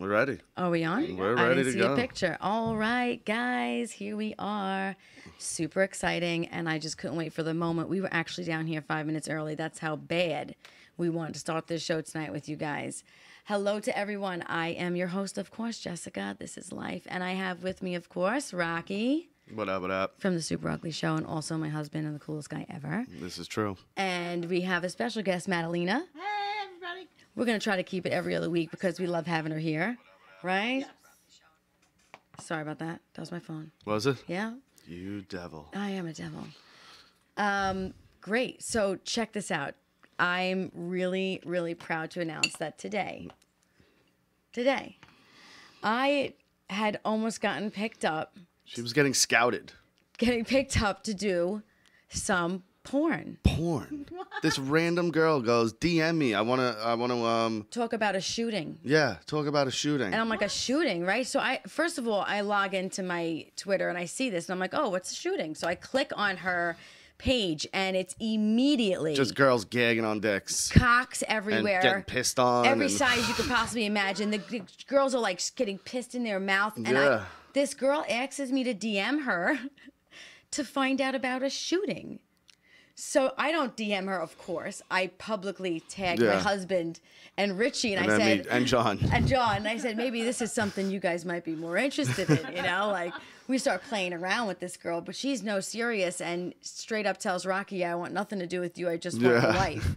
We're ready. Are we on? We're I ready didn't to see go. a picture. All right, guys, here we are. Super exciting, and I just couldn't wait for the moment. We were actually down here 5 minutes early. That's how bad we wanted to start this show tonight with you guys. Hello to everyone. I am your host, of course, Jessica. This is Life, and I have with me, of course, Rocky. What up, what up? From the Super Ugly Show, and also my husband and the coolest guy ever. This is true. And we have a special guest, Madalena. Hey, everybody. We're going to try to keep it every other week because we love having her here, right? Yes. Sorry about that. That was my phone. Was it? Yeah? You devil. I am a devil. Great. So check this out. I'm really, really proud to announce that today, I had almost gotten picked up She was getting scouted. to do some porn. Porn. This random girl goes, DM me. I wanna Talk about a shooting. yeah, talk about a shooting. And I'm like, a shooting, right? So first of all, I log into my Twitter and I see this and I'm like, oh, what's a shooting? So I click on her page and it's immediately Just girls gagging on dicks. cocks And everywhere. getting pissed on. Every and- size you could possibly imagine. The girls are like getting pissed in their mouth. And Yeah. this girl asks me to DM her to find out about a shooting. So I don't DM her, of course. I publicly tagged my Yeah. husband and Richie, and and I then said, me, and John. and John, and I said, maybe this is something you guys might be more interested in, you know? Like, we start playing around with this girl, but she's no serious and straight up tells Rocky, I want nothing to do with you. I just want a Yeah. wife.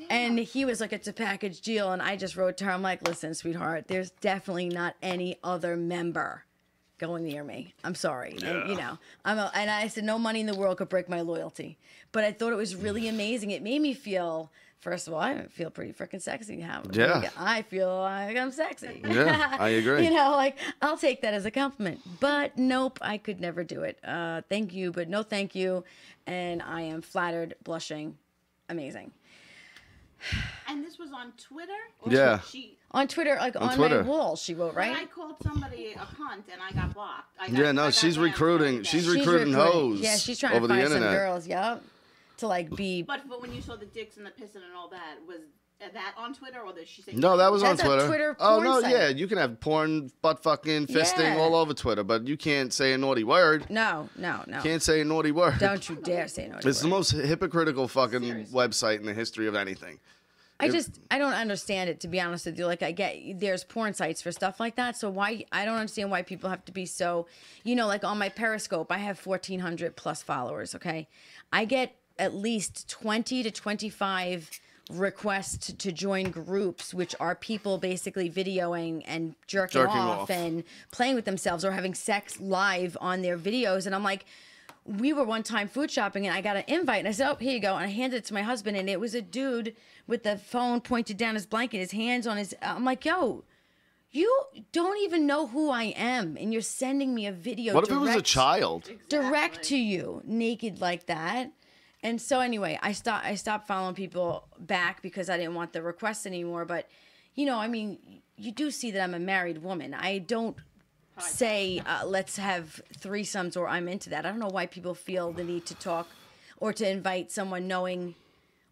And he was like, it's a package deal. And I just wrote to her, I'm like, listen, sweetheart, there's definitely not any other member going near me. I'm sorry. And, you know, and I said, no money in the world could break my loyalty. But I thought it was really amazing. It made me feel, first of all, I feel pretty freaking sexy. Yeah. I feel like I'm sexy. Yeah, I agree. You know, like, I'll take that as a compliment. But nope, I could never do it. Thank you, but no thank you. And I am flattered, blushing. Amazing. And this was on Twitter? Or Yeah. She, On Twitter, like on Twitter. my wall, she wrote, when I right? called somebody a cunt and I got blocked. Yeah, no, she's recruiting. She's recruiting hoes. Yeah, she's trying over to find the some internet. girls, yep. To like be. But when you saw the dicks and the pissing and all that, was that on Twitter or did she say? No, that was on That's a Twitter. Twitter oh porn no, site. yeah, you can have porn, butt fucking, fisting Yeah. all over Twitter, but you can't say a naughty word. No. Can't say a naughty word. Don't you dare say no. It's the most hypocritical fucking website in the history of anything. I don't understand it, to be honest with you. Like, I get there's porn sites for stuff like that. So I don't understand why people have to be so, you know, like on my Periscope, I have 1,400 plus followers. Okay. I get at least 20 to 25 requests to join groups, which are people basically videoing and jerking off and playing with themselves or having sex live on their videos. And I'm like, we were one time food shopping and I got an invite and I said, oh, here you go. And I handed it to my husband and it was a dude with the phone pointed down his blanket, his hands on his, I'm like, yo, you don't even know who I am. And you're sending me a video. What if it was a child? Direct to you, naked like that. And so anyway, I stopped following people back because I didn't want the requests anymore. But, you know, I mean, you do see that I'm a married woman. I don't say, let's have threesomes or I'm into that. I don't know why people feel the need to talk or to invite someone knowing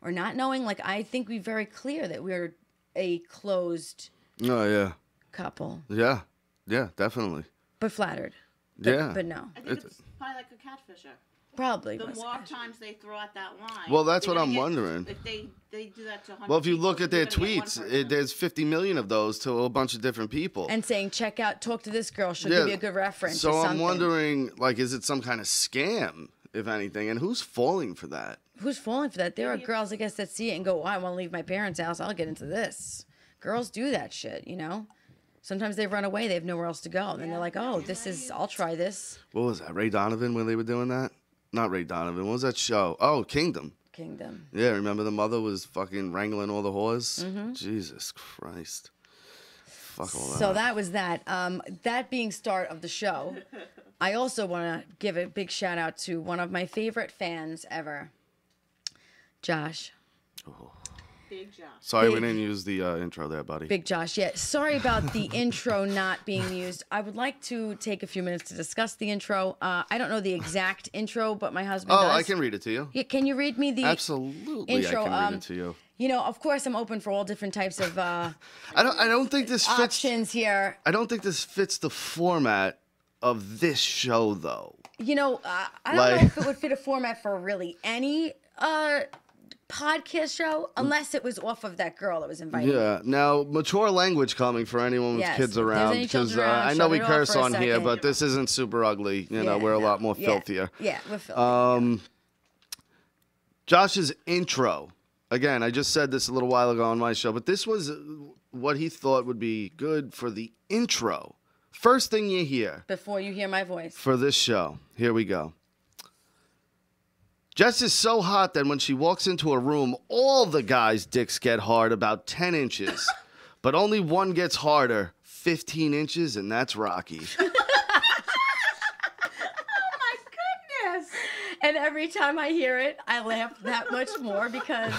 or not knowing. Like, I think we're very clear that we're a closed Oh yeah. couple. Yeah. Yeah, definitely. But flattered. Yeah. But no. I think it's probably like a catfisher. Probably. The was more catfish. times they throw out that line. Well, that's they're what gonna I'm get- wondering. If they do that to 100 Well, if you look people, at their you're gonna get one tweets, person. there's 50 million of those to a bunch of different people. And saying, talk to this girl. She'll give you a good reference. So or I'm something. wondering, like, is it some kind of scam, if anything? And who's falling for that? Who's falling for that? There are girls, I guess, that see it and go, oh, I want to leave my parents' house. I'll get into this. Girls do that shit, you know? Sometimes they run away. They have nowhere else to go. And then they're like, oh, I'll try this. What was that, Ray Donovan, when they were doing that? Not Ray Donovan. What was that show? Oh, Kingdom. Yeah, remember the mother was fucking wrangling all the whores? Mm-hmm. Jesus Christ. Fuck all that. So that was that. That being start of the show, I also want to give a big shout out to one of my favorite fans ever, Josh. Oh. Big Josh. Sorry, we didn't use the intro there, buddy. Big Josh, yeah. Sorry about the intro not being used. I would like to take a few minutes to discuss the intro. I don't know the exact intro, but my husband does. I can read it to you. Yeah, can you read me the Absolutely, intro? I can read it to you. You know, of course, I'm open for all different types of I don't think this fits options here. I don't think this fits the format of this show, though. You know, I don't know if it would fit a format for really any podcast show, unless it was off of that girl that was invited. Yeah. Now, mature language coming for anyone with kids around, because I know we curse on here, but this isn't super ugly. You know, we're a lot more filthier. Yeah, we're filthy. Josh's intro. Again, I just said this a little while ago on my show, but this was what he thought would be good for the intro. First thing you hear. Before you hear my voice. For this show. Here we go. Jess is so hot that when she walks into a room, all the guys' dicks get hard about 10 inches. But only one gets harder, 15 inches, and that's Rocky. And every time I hear it, I laugh that much more because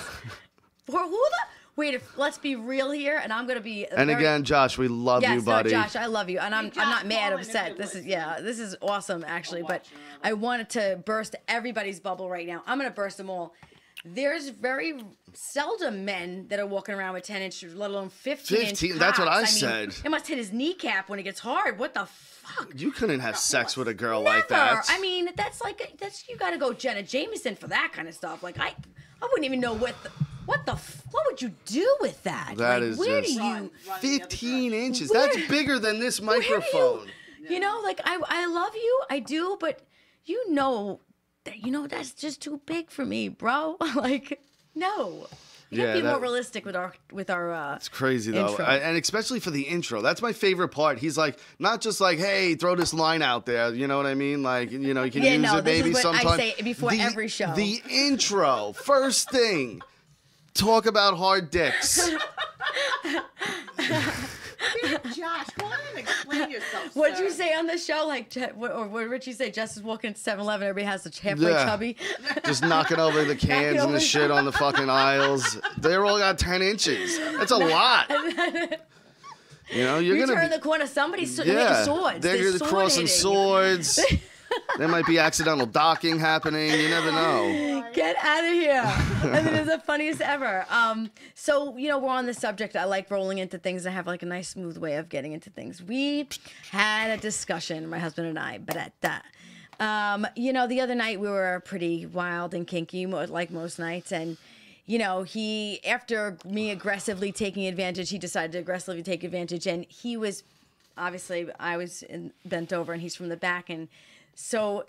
let's be real here, and I'm gonna be. Again, Josh, we love you, buddy. Josh, I love you, and I'm not mad, upset. This is awesome, actually. But I wanted to burst everybody's bubble right now. I'm gonna burst them all. There's very seldom men that are walking around with 10 inches, let alone 15 inch. That's what I mean, said. It must hit his kneecap when it gets hard. What the fuck? You couldn't have sex with a girl Never. like that. I mean, that's you got to go Jenna Jameson for that kind of stuff. Like I wouldn't even know what would you do with that? That like, is where just do you 15 inches. That's bigger than this microphone. You know, like I love you, I do, but you know that's just too big for me, bro. Like, no. You gotta be more realistic with our it's crazy though, and especially for the intro. That's my favorite part. He's like, not just like, hey, throw this line out there. You know what I mean? Like, you know, you can use it maybe sometime. I say before every show. The intro, first thing, talk about hard dicks. Josh, go on and explain yourself. What'd you say on the show? Like, what did you say? Jess is walking to 7-Eleven. Everybody has a halfway chubby. Just knocking over the cans and the shit on the fucking aisles. They're all got 10 inches. That's a lot. You know, you're gonna turn the corner. Somebody's making swords. They're crossing swords. There might be accidental docking happening. You never know. Get out of here. I mean, it's the funniest ever. So, you know, we're on the subject. I like rolling into things. I have like a nice smooth way of getting into things. We had a discussion, my husband and I, but at that. You know, the other night we were pretty wild and kinky, like most nights. And, you know, after me aggressively taking advantage, he decided to aggressively take advantage. And he was, obviously, I was bent over and he's from the back. And so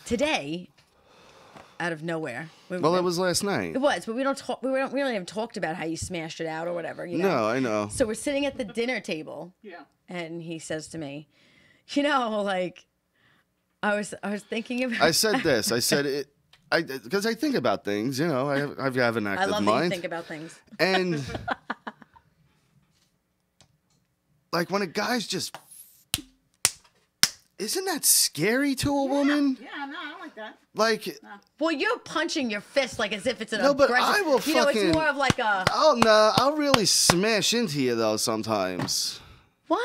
today, out of nowhere. It was last night. It was, but we don't really have talked about how you smashed it out or whatever. You know? No, I know. So we're sitting at the dinner table. Yeah. And he says to me, you know, like, I was thinking about. I said this. I said it. Because I think about things. You know, I have an active mind. I love that you think about things. And like when a guy's just. Isn't that scary to a woman? Yeah, no, I don't like that. Like, well, you're punching your fist like as if it's an no, but aggressive. I will you know, it's more of like a. Oh no, I'll really smash into you though sometimes. What?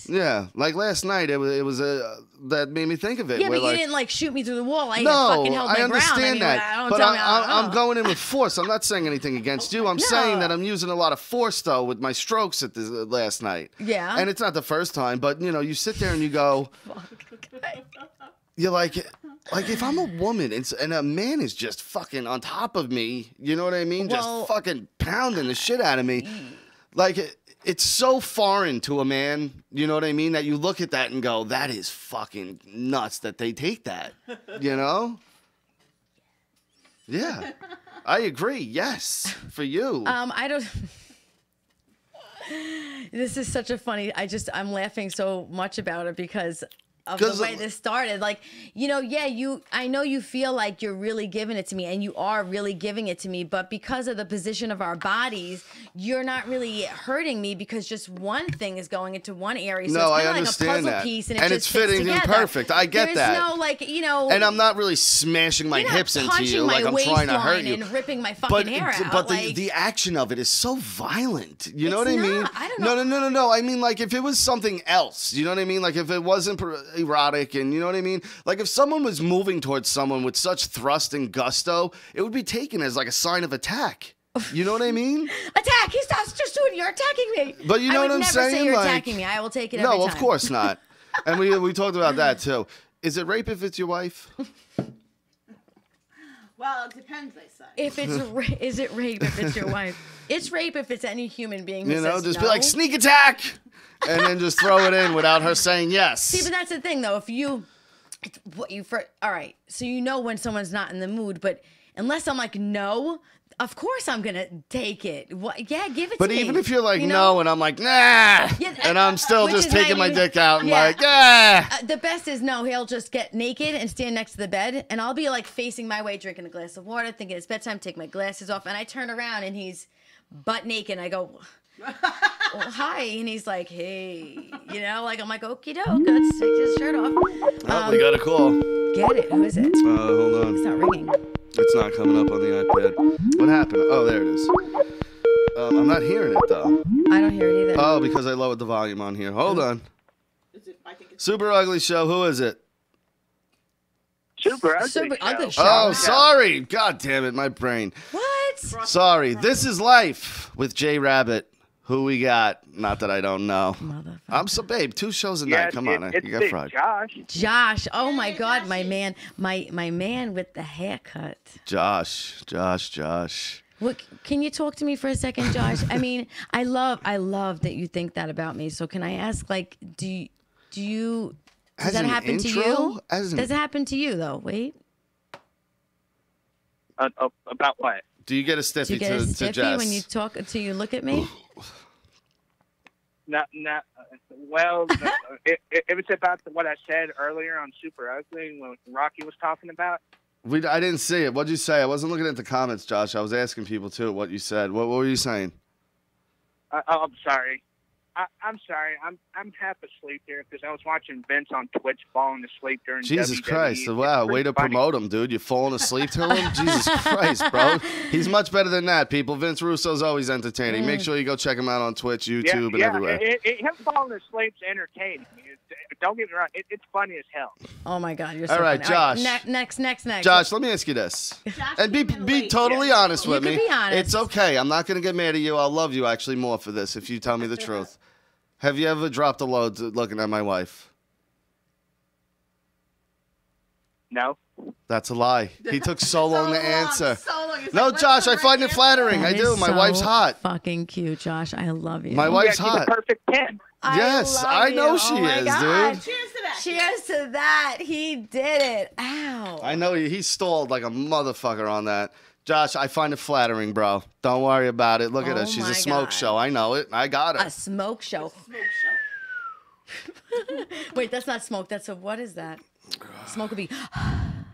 Yeah, like last night it was that made me think of it. Yeah, but you didn't like shoot me through the wall. I fucking held my ground. I understand that, but I'm going in with force. I'm not saying anything against you. I'm saying that I'm using a lot of force though with my strokes at this last night. Yeah, and it's not the first time, but you know, you sit there and you go, you're like if I'm a woman and a man is just fucking on top of me, you know what I mean? Just fucking pounding the shit out of me, like. It's so foreign to a man, you know what I mean, that you look at that and go, that is fucking nuts that they take that, you know? Yeah, I agree. Yes, for you. I don't. This is such a funny. I'm laughing so much about it because of the way this started. Like, you know, yeah, I know you feel like you're really giving it to me, and you are really giving it to me, but because of the position of our bodies, you're not really hurting me because just one thing is going into one area. So no, it's I like understand a puzzle that. piece, and it's just fitting in perfect. I get that. There's no, like, you know. And I'm not really smashing my hips into you like I'm trying to hurt you. And ripping my fucking hair out. But like, the action of it is so violent. You know what I mean? I don't know. No. I mean, like, if it was something else, you know what I mean? Like, if it wasn't erotic and, you know what I mean? Like, if someone was moving towards someone with such thrust and gusto, it would be taken as, like, a sign of attack. You know what I mean? Attack! He stops just doing. You're attacking me. But you know what I'm saying? I would never say you're attacking me. I will take it every time. No, of course not. And we talked about that, too. Is it rape if it's your wife? Well, it depends, I say. If it's is it rape if it's your wife? It's rape if it's any human being who says just no. be like, sneak attack! And then just throw it in without her saying yes. See, but that's the thing, though. All right, so you know when someone's not in the mood, but unless I'm like, no, of course I'm going to take it. What? Yeah, give it to me. But even if you're like, no, and I'm like, nah, and I'm still just taking my dick out and like, yeah. The best is, no, he'll just get naked and stand next to the bed, and I'll be like facing my way, drinking a glass of water, thinking it's bedtime, take my glasses off, and I turn around and he's butt naked, and I go, well, hi, and he's like, hey, you know, like, I'm like, okie doke, let's take his shirt off. We got a call. Get it? Who is it? Hold on. It's not ringing. It's not coming up on the iPad. What happened? Oh, there it is. I'm not hearing it, though. I don't hear it either. Oh, because I lowered the volume on here. Hold on. I think it's Super Ugly Show. Who is it? Super Ugly Show. Oh, sorry. God damn it, my brain. What? Sorry. This is Life with Jrabbit. Who we got? Not that I don't know. I'm so, babe, 2 shows a night. Come on. You got fried. Josh. Oh, my God. My man. My man with the haircut. Josh. Look, can you talk to me for a second, Josh? I mean, I love that you think that about me. So can I ask, like, does that happen to you? Does it happen to you, though? Wait. About what? Do you get a stiffy to Jess? When you talk to you look at me? No. Well, it was about what I said earlier on Super Ugly when Rocky was talking about. I didn't see it. What'd you say? I wasn't looking at the comments, Josh. I was asking people, too, what you said. What were you saying? I'm sorry. I'm sorry. I'm half asleep here because I was watching Vince on Twitch falling asleep during Jesus WWE. Christ. Wow. Way to promote him, dude. You're falling asleep to him? Jesus Christ, bro. He's much better than that, people. Vince Russo's always entertaining. Make sure you go check him out on Twitch, YouTube, and everywhere. Him falling asleep's entertaining. Don't get me wrong. It's funny as hell. Oh, my God. You're so All right, funny. Josh. All right, next. Josh, let me ask you this. And be totally honest with me. You can be honest. It's okay. I'm not going to get mad at you. I'll love you actually more for this if you tell me the truth. Have you ever dropped a load looking at my wife? No. That's a lie. He took so long to answer. No, like, Josh, I find it flattering. I do. My wife's hot. Fucking cute, Josh. I love you. My wife's hot. She's a perfect 10. Yes, I know she is, dude. Cheers to that. Cheers to that. He did it. Ow. I know he stalled like a motherfucker on that. Josh, I find it flattering, bro. Don't worry about it. Look at her. She's a smoke show. I know it. I got her. A smoke show. Wait, that's not smoke. What is that? Smoke would be.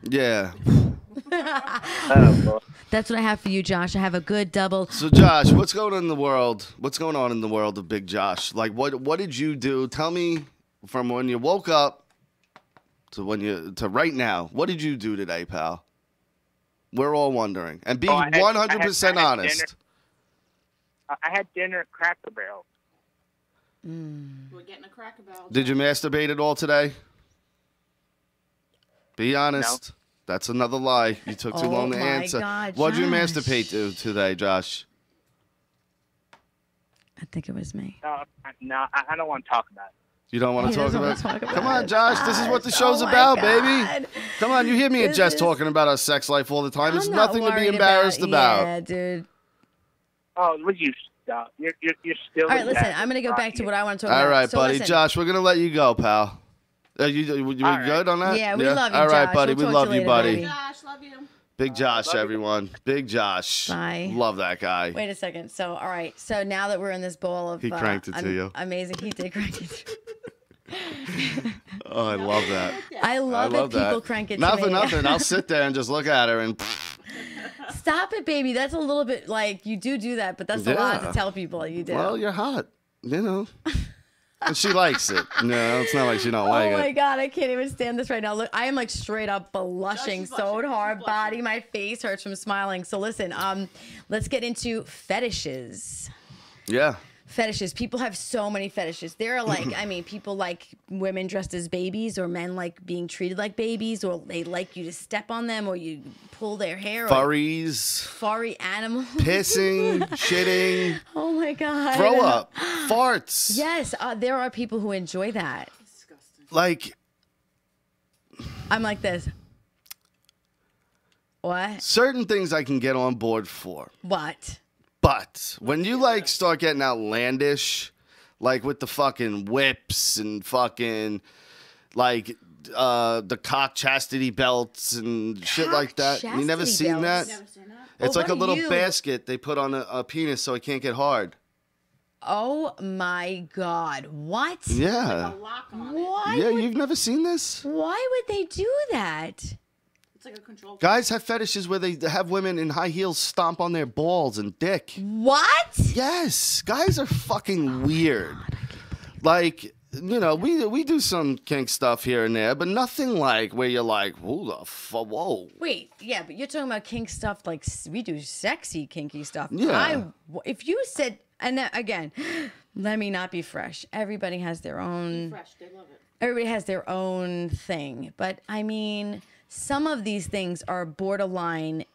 Yeah. That's what I have for you, Josh. I have a good double. So, Josh, what's going on in the world? What's going on in the world of Big Josh? Like, what did you do? Tell me from when you woke up to right now. What did you do today, pal? We're all wondering. And be 100% honest. I had dinner at Cracker Barrel. We're getting a Cracker Barrel. Did you masturbate at all today? Be honest. No. That's another lie. You took too long to answer. God, What did you Josh. masturbate to today, Josh? I think it was me. No, I don't want to talk about it. You don't want to talk about it? Come on, it. Josh. This is what the show's my about, God. baby. Come on. You hear me and Jess talking about our sex life all the time. It's I'm not nothing to be worried embarrassed about. Yeah, dude. Oh, would you stop? You're still. All right, listen. I'm going to go back to what I want to talk about. All right, So buddy. listen. Josh, we're going to let you go, pal. You good on that? Yeah, we love you, All right, Josh. buddy. We'll we talk love to you, later, buddy. baby. Josh, love you. Big Josh, everyone. Big Josh. Bye. Love that guy. Wait a second. So, all right. So now that we're in this bowl of He cranked it to you. amazing, he did crank it. Oh, I love that. I love it. People crank it Not to for me. nothing. I'll sit there and just look at her and. Stop it, baby. That's a little bit like you do that, but that's a lot to tell people you do. Well, you're hot, you know. And she likes it. No, it's not like she don't like it. Oh my God, I can't even stand this right now. Look, I am like straight up blushing so hard. Body, my face hurts from smiling. So listen, let's get into fetishes. Yeah. Fetishes. People have so many fetishes. There are like, people like women dressed as babies, or men like being treated like babies, or they like you to step on them, or you pull their hair. Furries. Furry animals. Pissing, shitting. Oh my God. Throw up. Farts. Yes, there are people who enjoy that. Disgusting. Like. I'm like this. What? Certain things I can get on board for. What? But when you like start getting outlandish, like with the fucking whips and fucking like the cock chastity belts and shit like that, you never seen that? Never seen that. It's like a what do little you- basket they put on a penis so it can't get hard. Oh my God. What? Yeah. A lock on it. Why Yeah, would, you've never seen this? why would they do that? It's like a control. Guys have fetishes where they have women in high heels stomp on their balls and dick. What? Yes, guys are fucking weird. Like, you know, we do some kink stuff here and there, but nothing like where you're like, whoa. Wait, yeah, but you're talking about kink stuff like we do sexy kinky stuff. Yeah. If you said, and again, let me not be fresh. Everybody has their own. Fresh. They love it. Everybody has their own thing, but I mean, some of these things are borderline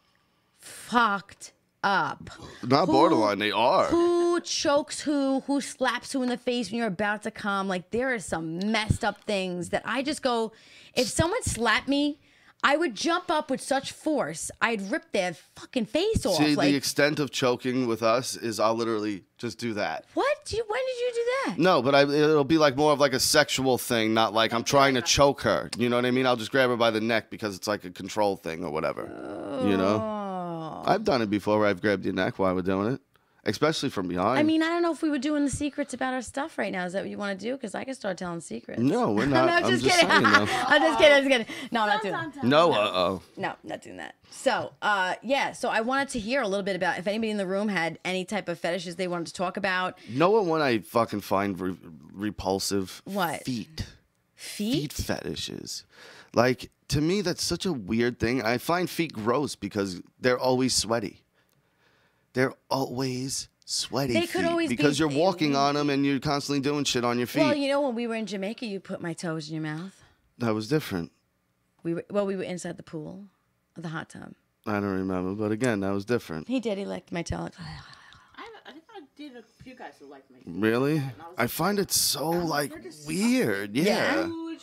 fucked up. Not borderline, they are. Who chokes who slaps who in the face when you're about to come. Like, there are some messed up things that I just go, if someone slapped me, I would jump up with such force, I'd rip their fucking face off. See, like, the extent of choking with us is I'll literally just do that. what? When did you do that? No, but it'll be like more of like a sexual thing, not like I'm trying to choke her. You know what I mean? I'll just grab her by the neck because it's like a control thing or whatever. You know? Oh. I've done it before where I've grabbed your neck while we're doing it. Especially from behind. I mean, I don't know if we were doing the secrets about our stuff right now. Is that what you want to do? Because I can start telling secrets. No, we're not. No, I'm just just kidding. saying, though. I'm just kidding. No, I'm not doing that. No, No, not doing that. So, so I wanted to hear a little bit about if anybody in the room had any type of fetishes they wanted to talk about. know what one I fucking find repulsive? What? Feet. Feet? Fetishes. Like, to me, that's such a weird thing. I find feet gross because they're always sweaty. They're always sweaty They could feet always because be- you're walking on them and you're constantly doing shit on your feet. Well, you know, when we were in Jamaica, you put my toes in your mouth. That was different. We were inside the pool, the hot tub. I don't remember, but again, that was different. He did. He licked my toe. I think I did a few guys who liked me. Really? I find it so like they're just weird. Yeah. Huge.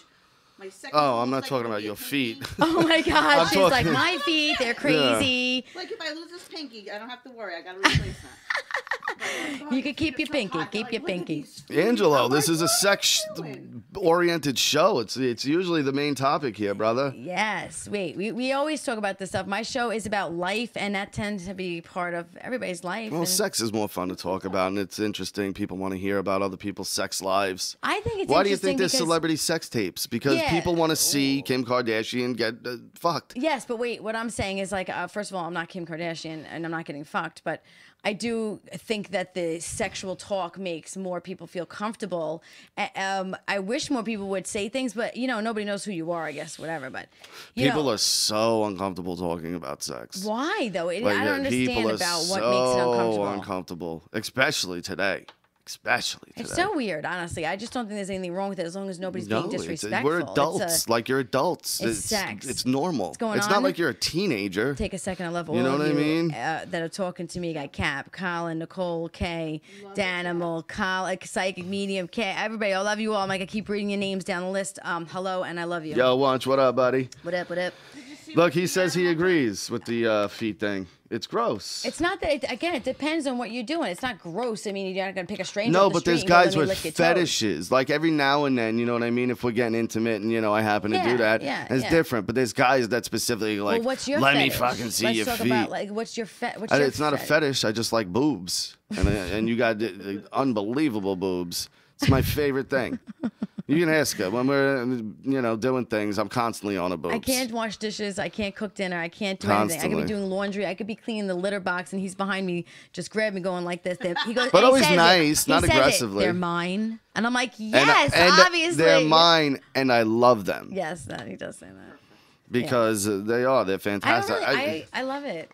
My second Oh, I'm one not was, like, talking would about be your a feet. pinky. Oh my God! She's like, talking- my feet. They're crazy. Like, if I lose this pinky, I don't have to worry. I got to replace that. You could keep your pinky. Keep your pinky. Angelo, this is a sex-oriented show. It's usually the main topic here, brother. Yes. Wait. We always talk about this stuff. My show is about life, and that tends to be part of everybody's life. Well, and sex is more fun to talk about, and it's interesting. People want to hear about other people's sex lives. I think it's Why do you interesting think there's because- celebrity sex tapes? Because Yeah. people want to see Kim Kardashian get fucked. Yes, but wait, what I'm saying is like, first of all, I'm not Kim Kardashian and I'm not getting fucked, but I do think that the sexual talk makes more people feel comfortable. I wish more people would say things, but you know, nobody knows who you are, I guess, whatever. But you People know, are so uncomfortable talking about sex. why though? Like, I don't understand people are about what so makes it uncomfortable. uncomfortable, especially today. Especially today. It's so weird, honestly. I just don't think there's anything wrong with it as long as nobody's No, being it's- disrespectful. we're adults. Like you're adults. it's sex. It's normal. going It's on. not like you're a teenager. Take a second. I love all You know of what I you mean? that are talking to me. I got Cap, Colin, Nicole, Kay, Danimal, Kyle, Psychic Medium, Kay. Everybody, I love you all. I'm like, I keep reading your names down the list. Hello, and I love you. Yo, Wunch, what up, buddy? What up? What up? Look, he says he agrees with the feet thing. It's gross. It's not that. Again, it depends on what you're doing. It's not gross. I mean, you're not gonna pick a stranger. No, off the but there's street and go, guys "Let me with lick your toes." fetishes. Like every now and then, you know what I mean? If we're getting intimate and, you know, I happen to Yeah, do that, yeah, it's yeah. different. But there's guys that specifically like, Well, what's your let me fetish? fucking see Let's your talk feet. about like what's your What's your It's not a fetish. I just like boobs. And you got unbelievable boobs. It's my favorite thing. You can ask her. When we're, doing things, I'm constantly on a boat. I can't wash dishes. I can't cook dinner. I can't do anything. I could be doing laundry. I could be cleaning the litter box, and he's behind me, just grabbing me, going like this. He goes, but always nice, not aggressively. They're mine, and I'm like, yes, and obviously they're mine, and I love them. Yes, he does say that. Because they're fantastic. I love it.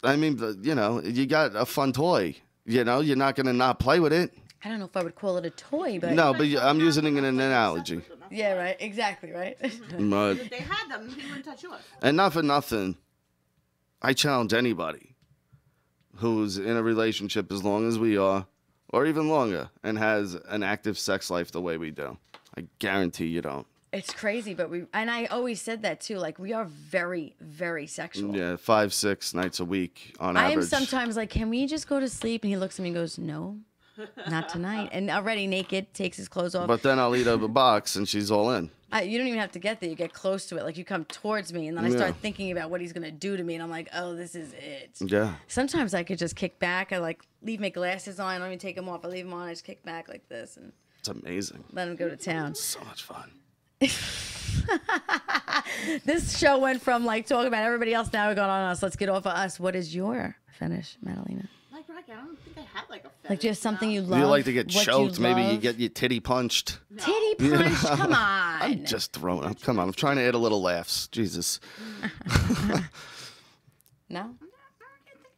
I mean, you got a fun toy. You're not going to not play with it. I don't know if I would call it a toy, but... No, but I'm using it in an analogy. Yeah, right. Exactly, right? But, if they had them, he wouldn't touch yours. And not for nothing, I challenge anybody who's in a relationship as long as we are, or even longer, and has an active sex life the way we do. I guarantee you don't. It's crazy, but and I always said that too. Like, we are very, very sexual. Yeah, 5-6 nights a week on average. I am sometimes like, can we just go to sleep? And he looks at me and goes, no. Not tonight. And already naked, takes his clothes off. But then I'll eat up a box and she's all in. You don't even have to get there. You get close to it. Like, you come towards me, and then I start thinking about what he's going to do to me. And I'm like, oh, this is it. Yeah. Sometimes I could just kick back. I leave my glasses on. I don't even take them off. I leave them on. I just kick back like this. And it's amazing. Let him go to town. It's so much fun. This show went from talking about everybody else, now we're going on us. Let's get off of us. What is your finish, Madalena? Rocky, I don't think I had a fetish. Like, just something you love. Do you like to get choked? Maybe you get your titty punched. No. Titty punched? Come on. I'm just throwing up. Come on. I'm trying to add a little laughs. Jesus. No?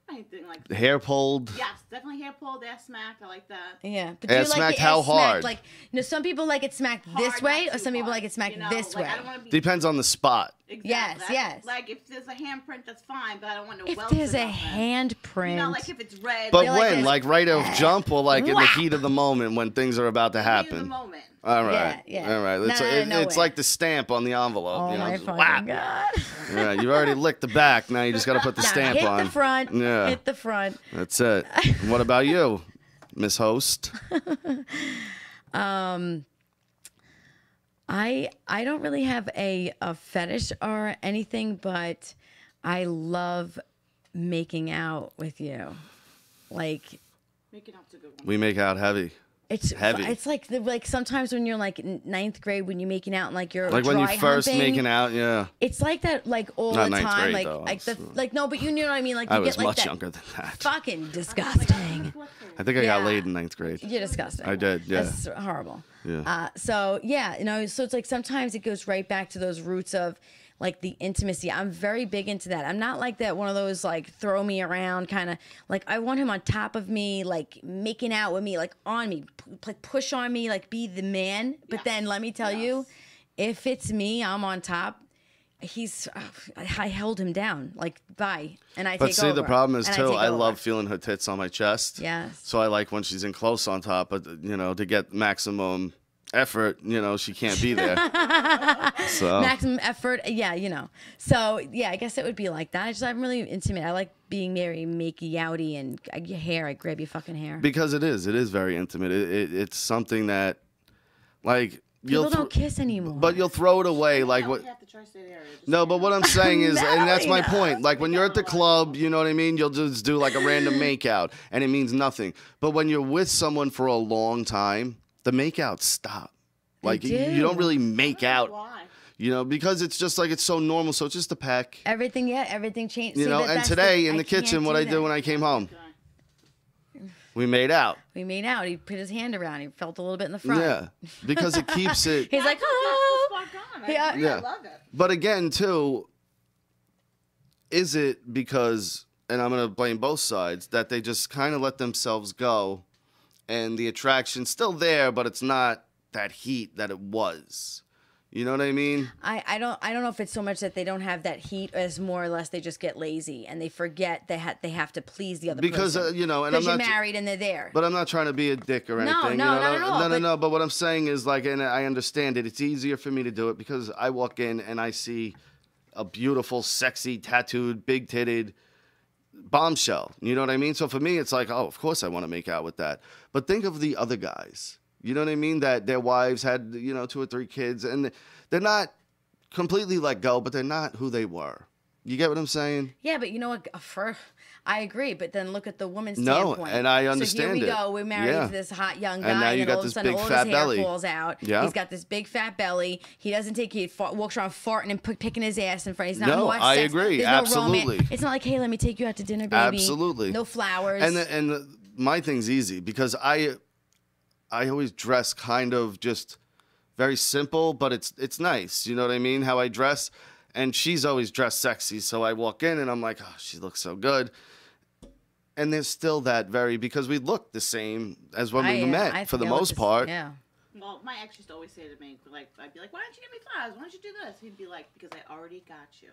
Anything like that. Hair pulled. Yes, definitely hair pulled, ass smacked. I like that. Yeah. But ass smacked how hard? Like, some people like it smacked this way, or some people like it smacked this way. I don't want to be... Depends on the spot. Exactly. Yes. Like, if there's a handprint, that's fine, but I don't want no if welts. If there's a handprint. Like if it's red. But when? Like right off jump, or in the heat of the moment when things are about to happen? In the moment. All right. Yeah. All right. It's like the stamp on the envelope. Oh, my fucking God. Yeah, you already licked the back. Now you just got to put the stamp hit on. Hit the front. Yeah. Hit the front. That's it. What about you, Miss Host? I don't really have a fetish or anything, but I love making out with you. Like, making out's a good one. We make out heavy. It's heavy. It's like sometimes when you're in ninth grade, when you're making out and you're like dry when you first humping, making out, yeah. It's like that all Not the ninth time. Grade, though. No, but you know what I mean. Like, you I was get much that younger than that. Fucking disgusting. I think I got laid in ninth grade. You're disgusting. I did, yeah. That's horrible. Yeah. So it's like sometimes it goes right back to those roots of the intimacy. I'm very big into that. I'm not like that one of those throw me around kind of I want him on top of me, making out with me, on me, push on me, be the man. But then let me tell you, if it's me, I'm on top. I held him down, bye, and I take over. But see, the problem is too, I over. love feeling her tits on my chest. Yes. So I like when she's in close on top, but to get maximum effort, she can't be there. So maximum effort, So I guess it would be like that. I'm really intimate. I like being very makey outy, and your hair. I grab your fucking hair because it is very intimate. It's something that people don't kiss anymore. But you'll throw it away what. No, but what I'm saying is, and that's my point. When you're at the club, you know what I mean? You'll just do a random makeout, and it means nothing. But when you're with someone for a long time, the makeouts stop. You don't really make out. Why? Because it's just it's so normal. So it's just a peck. Everything changed. And today in the kitchen, what I did when I came home, we made out. We made out. He put his hand around. He felt a little bit in the front. Yeah, because it keeps it. He's like, oh. I love it. But again, too, is it because, and I'm going to blame both sides, that they just kind of let themselves go, and the attraction's still there, but it's not that heat that it was. You know what I mean? I don't know if it's so much that they don't have that heat, as more or less they just get lazy and they forget they have to please the other person. Because and I'm you're not married and they're there. But I'm not trying to be a dick or anything. No, not at all. No. But what I'm saying is and I understand it. It's easier for me to do it because I walk in and I see a beautiful, sexy, tattooed, big-titted bombshell. You know what I mean? So for me, it's oh, of course I want to make out with that. But think of the other guys. You know what I mean? That their wives had, 2 or 3 kids, and they're not completely let go, but they're not who they were. You get what I'm saying? Yeah, but you know what? I agree, but then look at the woman's No, standpoint. and I understand So here we it. go. We're married Yeah. to this hot young guy, And now you then got all of a this sudden big all fat his hair belly. falls out. Yeah. He's got this big fat belly. He doesn't take. He walks around farting and picking his ass in front. He's not No, more I sex. agree. There's Absolutely. No romance. It's not like, hey, let me take you out to dinner, baby. Absolutely. No flowers. And my thing's easy because I always dress kind of just very simple, but it's nice. You know what I mean? How I dress. And she's always dressed sexy. So I walk in and I'm like, oh, she looks so good. And there's still that because we look the same as when we met for the most part. Yeah. Well, my ex used to always say to me, like, I'd be like, why don't you get me flowers? Why don't you do this? He'd be like, because I already got you.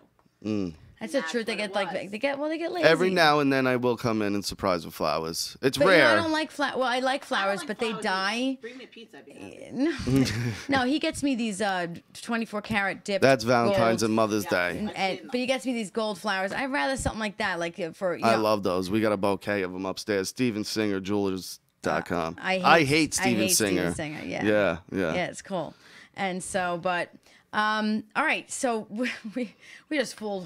That's the truth. They get lazy. Every now and then I will come in and surprise with flowers. It's but rare. You know, I don't like flowers. Well, I like flowers, but they die. Bring me a pizza. I'd be happy. No, he gets me these 24 karat dipped. That's Valentine's gold, and Mother's Day. but he gets me these gold flowers. I'd rather something like that, like for. I love those. We got a bouquet of them upstairs. Steven Singer Jewelers.com. I hate Steven Singer. Yeah, Yeah. it's cool. And so, but. All right, so we just fooled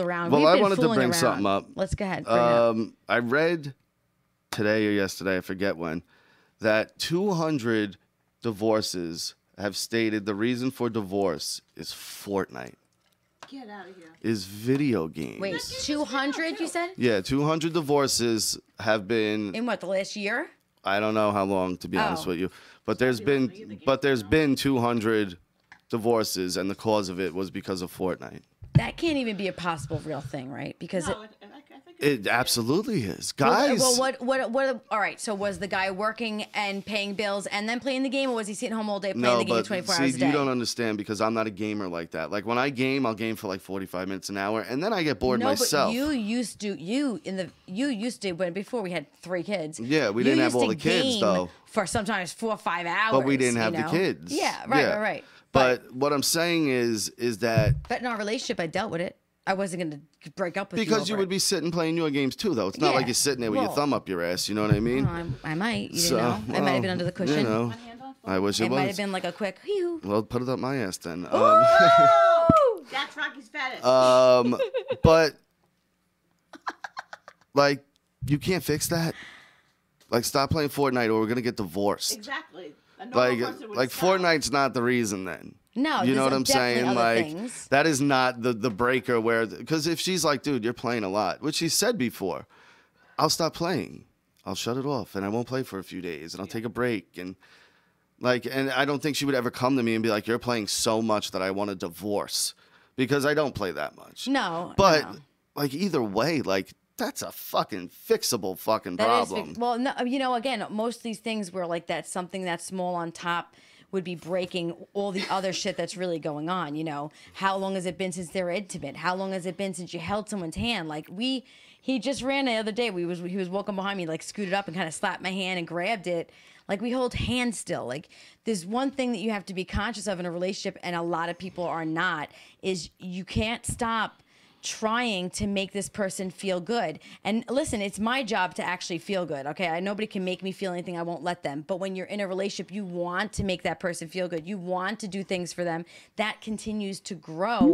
around. Well, We've I been wanted to fooling bring around. something up. Let's go ahead. Bring it up. I read today or yesterday, I forget when, that 200 divorces have stated the reason for divorce is Fortnite. Get out of here. Is video games. Wait, 200 you said? Yeah, 200 divorces have been. In what, the last year? I don't know how long, to be honest with you, but there's been 200 divorces, and the cause of it was because of Fortnite. That can't even be a possible real thing, right? Because I think it absolutely is, guys. Well, what? All right. So was the guy working and paying bills and then playing the game, or was he sitting home all day playing the game 24 hours a day? You don't understand because I'm not a gamer like that. Like when I game, I'll game for like 45 minutes an hour, and then I get bored myself. But you used to when before we had 3 kids. Yeah, we didn't have all the kids though. For sometimes 4 or 5 hours. But we didn't have the kids. Yeah, right. But what I'm saying is that. But in our relationship, I dealt with it. I wasn't going to break up with you. Because you would be sitting playing your games too, though. It's not like you're sitting there with your thumb up your ass. You know what I mean? Well, I might. You didn't know. I might have been under the cushion. You know, I wish it was. It might have been like a quick. Whew. Well, put it up my ass then. That's Rocky's fetish. But like, you can't fix that. Like, stop playing Fortnite, or we're gonna get divorced. Exactly. Like Fortnite's not the reason then. No, you know what I'm saying? Like things. that is not the breaker because if she's like, dude, you're playing a lot, which she said before, I'll stop playing. I'll shut it off and I won't play for a few days and I'll take a break and I don't think she would ever come to me and be like, you're playing so much that I want a divorce because I don't play that much. No. But like either way, like that's a fucking fixable fucking problem. Well, no, you know, again, most of these things were like that something that's small on top would be breaking all the other shit that's really going on. You know, how long has it been since they're intimate? How long has it been since you held someone's hand? Like he just ran the other day. He was walking behind me, like scooted up and kind of slapped my hand and grabbed it. Like we hold hands still. Like there's one thing that you have to be conscious of in a relationship, and a lot of people are not, is you can't stop trying to make this person feel good. And listen, it's my job to actually feel good, okay? Nobody can make me feel anything. I won't let them. But when you're in a relationship, you want to make that person feel good. You want to do things for them. That continues to grow.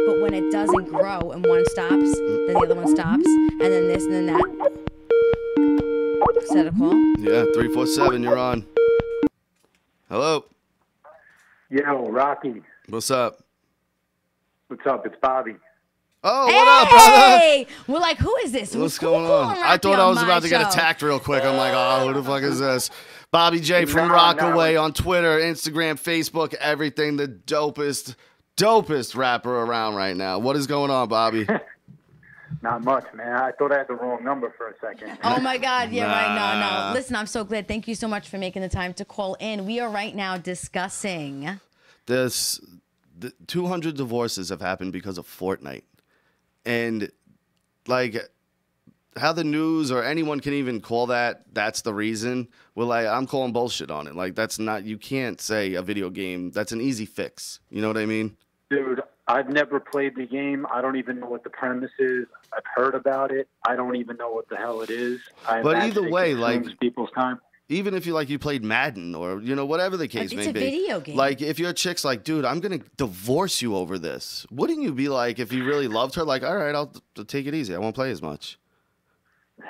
But when it doesn't grow and one stops, then the other one stops, and then this and then that. Is that a call? Yeah, 347, you're on. Hello. Yo, Rocky. What's up? What's up? It's Bobby. Oh, what up, brother? Hey! We're like, who is this? What's going on? I thought I was about to get attacked real quick. I'm like, oh, who the fuck is this? Bobby J from Rockaway on Twitter, Instagram, Facebook, everything. The dopest rapper around right now. What is going on, Bobby? Not much, man. I thought I had the wrong number for a second. Oh, my God. Yeah, right. No. Listen, I'm so glad. Thank you so much for making the time to call in. We are right now discussing. The 200 divorces have happened because of Fortnite. And, like, how the news or anyone can even call that's the reason. Well, like, I'm calling bullshit on it. Like, that's not, you can't say a video game. That's an easy fix. You know what I mean? Dude, I've never played the game. I don't even know what the premise is. I've heard about it. I don't even know what the hell it is. But either way, like, people's time. even if you played Madden or whatever the case may be. It's a video game. Like if your chick's like, dude, I'm gonna divorce you over this. Wouldn't you be like, if you really loved her, like, all right, I'll take it easy. I won't play as much.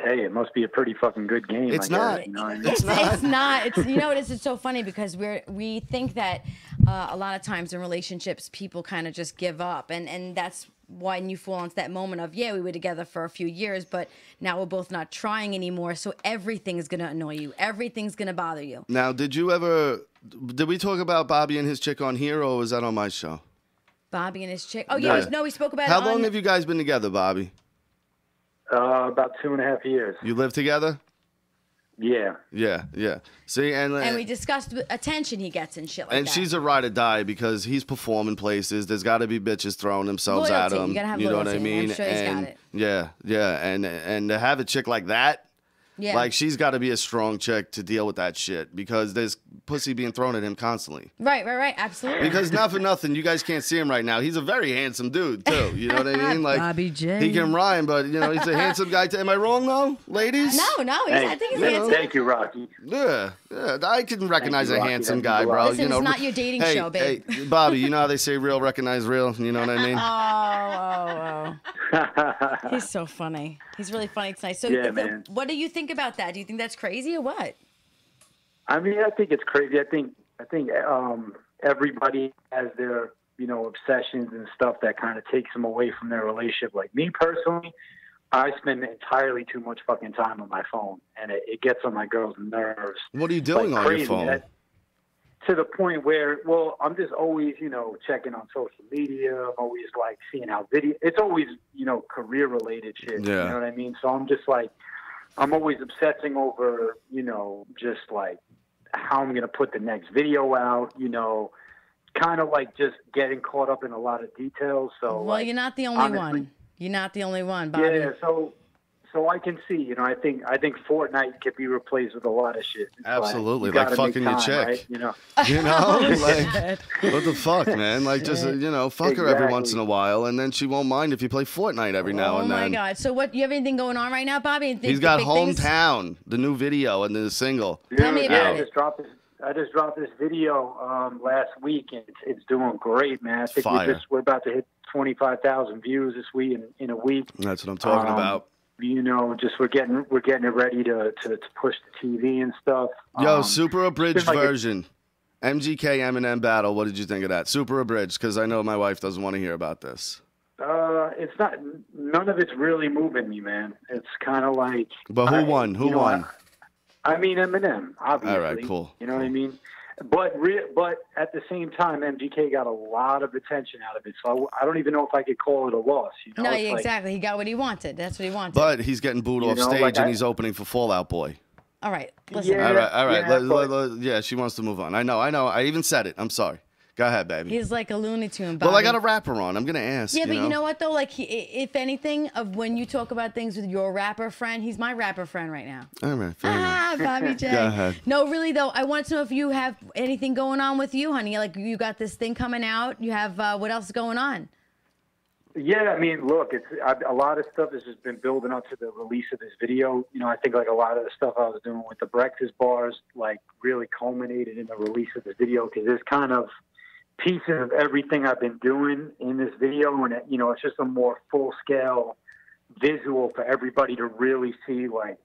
Hey, it must be a pretty fucking good game. It's I not. guess, you know what I mean? It's not. It's not. It's it is. It's so funny because we think that a lot of times in relationships people kind of just give up, and that's when you fall into that moment of we were together for a few years, but now we're both not trying anymore. So everything is gonna annoy you. Everything's gonna bother you. Now, did we talk about Bobby and his chick on here, or was that on my show? Bobby and his chick. Oh yeah, no, we spoke about. How long have you guys been together, Bobby? About 2.5 years. You live together? Yeah. Yeah. See, and we discussed the attention he gets and shit like that. And she's a ride or die because he's performing places. There's got to be bitches throwing themselves loyalty. at him. You gotta have know loyalty. what I mean? I'm sure he's got it. Yeah. And to have a chick like that, like she's got to be a strong chick to deal with that shit because there's pussy being thrown at him constantly. Right. Absolutely. Because not for nothing, you guys can't see him right now. He's a very handsome dude too. You know what I mean? Like Bobby J. He can rhyme, but he's a handsome guy. Am I wrong though, ladies? No. I think he's handsome. Thank you, Rocky. Yeah. I can recognize a handsome guy, bro. Listen, it's not your dating show, babe. Hey, Bobby, you know how they say real recognize real? You know what I mean? Oh. He's so funny. He's really funny tonight. So, man. What do you think about that? Do you think that's crazy or what? I mean, I think it's crazy. I think everybody has their, obsessions and stuff that kind of takes them away from their relationship. Like me personally, I spend entirely too much fucking time on my phone, and it gets on my girl's nerves. What are you doing on your phone? To the point where, I'm just always, checking on social media. I'm always like seeing how video. It's always, career related shit. Yeah. You know what I mean? So I'm just like, I'm always obsessing over, just like how I'm going to put the next video out, kind of like just getting caught up in a lot of details. So, you're not the only one. You're not the only one, Bobby. Yeah. So I can see, I think Fortnite could be replaced with a lot of shit. Absolutely, like fucking your chick. Right? Like what the fuck, man? Like just fuck her every once in a while, and then she won't mind if you play Fortnite every now and then. Oh my god! So what? You have anything going on right now, Bobby? He's got Hometown, the new video and the single. Tell me about it. I just dropped this video last week, and it's doing great, man. I think we're about to hit 25,000 views this week in a week. That's what I'm talking about. Just we're getting it ready to push the TV and stuff. Yo, super abridged version. MGK Eminem battle. What did you think of that? Super abridged, because I know my wife doesn't want to hear about this. It's not. None of it's really moving me, man. It's kind of like. But who won? Who won? I mean Eminem, obviously. All right, cool. You know what I mean? But at the same time, MGK got a lot of attention out of it, so I don't even know if I could call it a loss. No, exactly. He got what he wanted. That's what he wanted. But he's getting booed off stage, and he's opening for Fall Out Boy. All right, listen. Yeah, all right. Yeah, she wants to move on. I know. I even said it. I'm sorry. Go ahead, baby. He's like a Looney Tune, Bobby. Well, I got a rapper on. I'm going to ask. Yeah, but you know what, though? Like, if anything, of when you talk about things with your rapper friend, he's my rapper friend right now. All right, fair enough. Bobby J. Go ahead. No, really, though, I want to know if you have anything going on with you, honey. Like, you got this thing coming out. You have, what else is going on? Yeah, I mean, look, a lot of stuff has just been building up to the release of this video. I think like a lot of the stuff I was doing with the breakfast bars, like really culminated in the release of this video, because there's kind of pieces of everything I've been doing in this video, and it's just a more full scale visual for everybody to really see, like,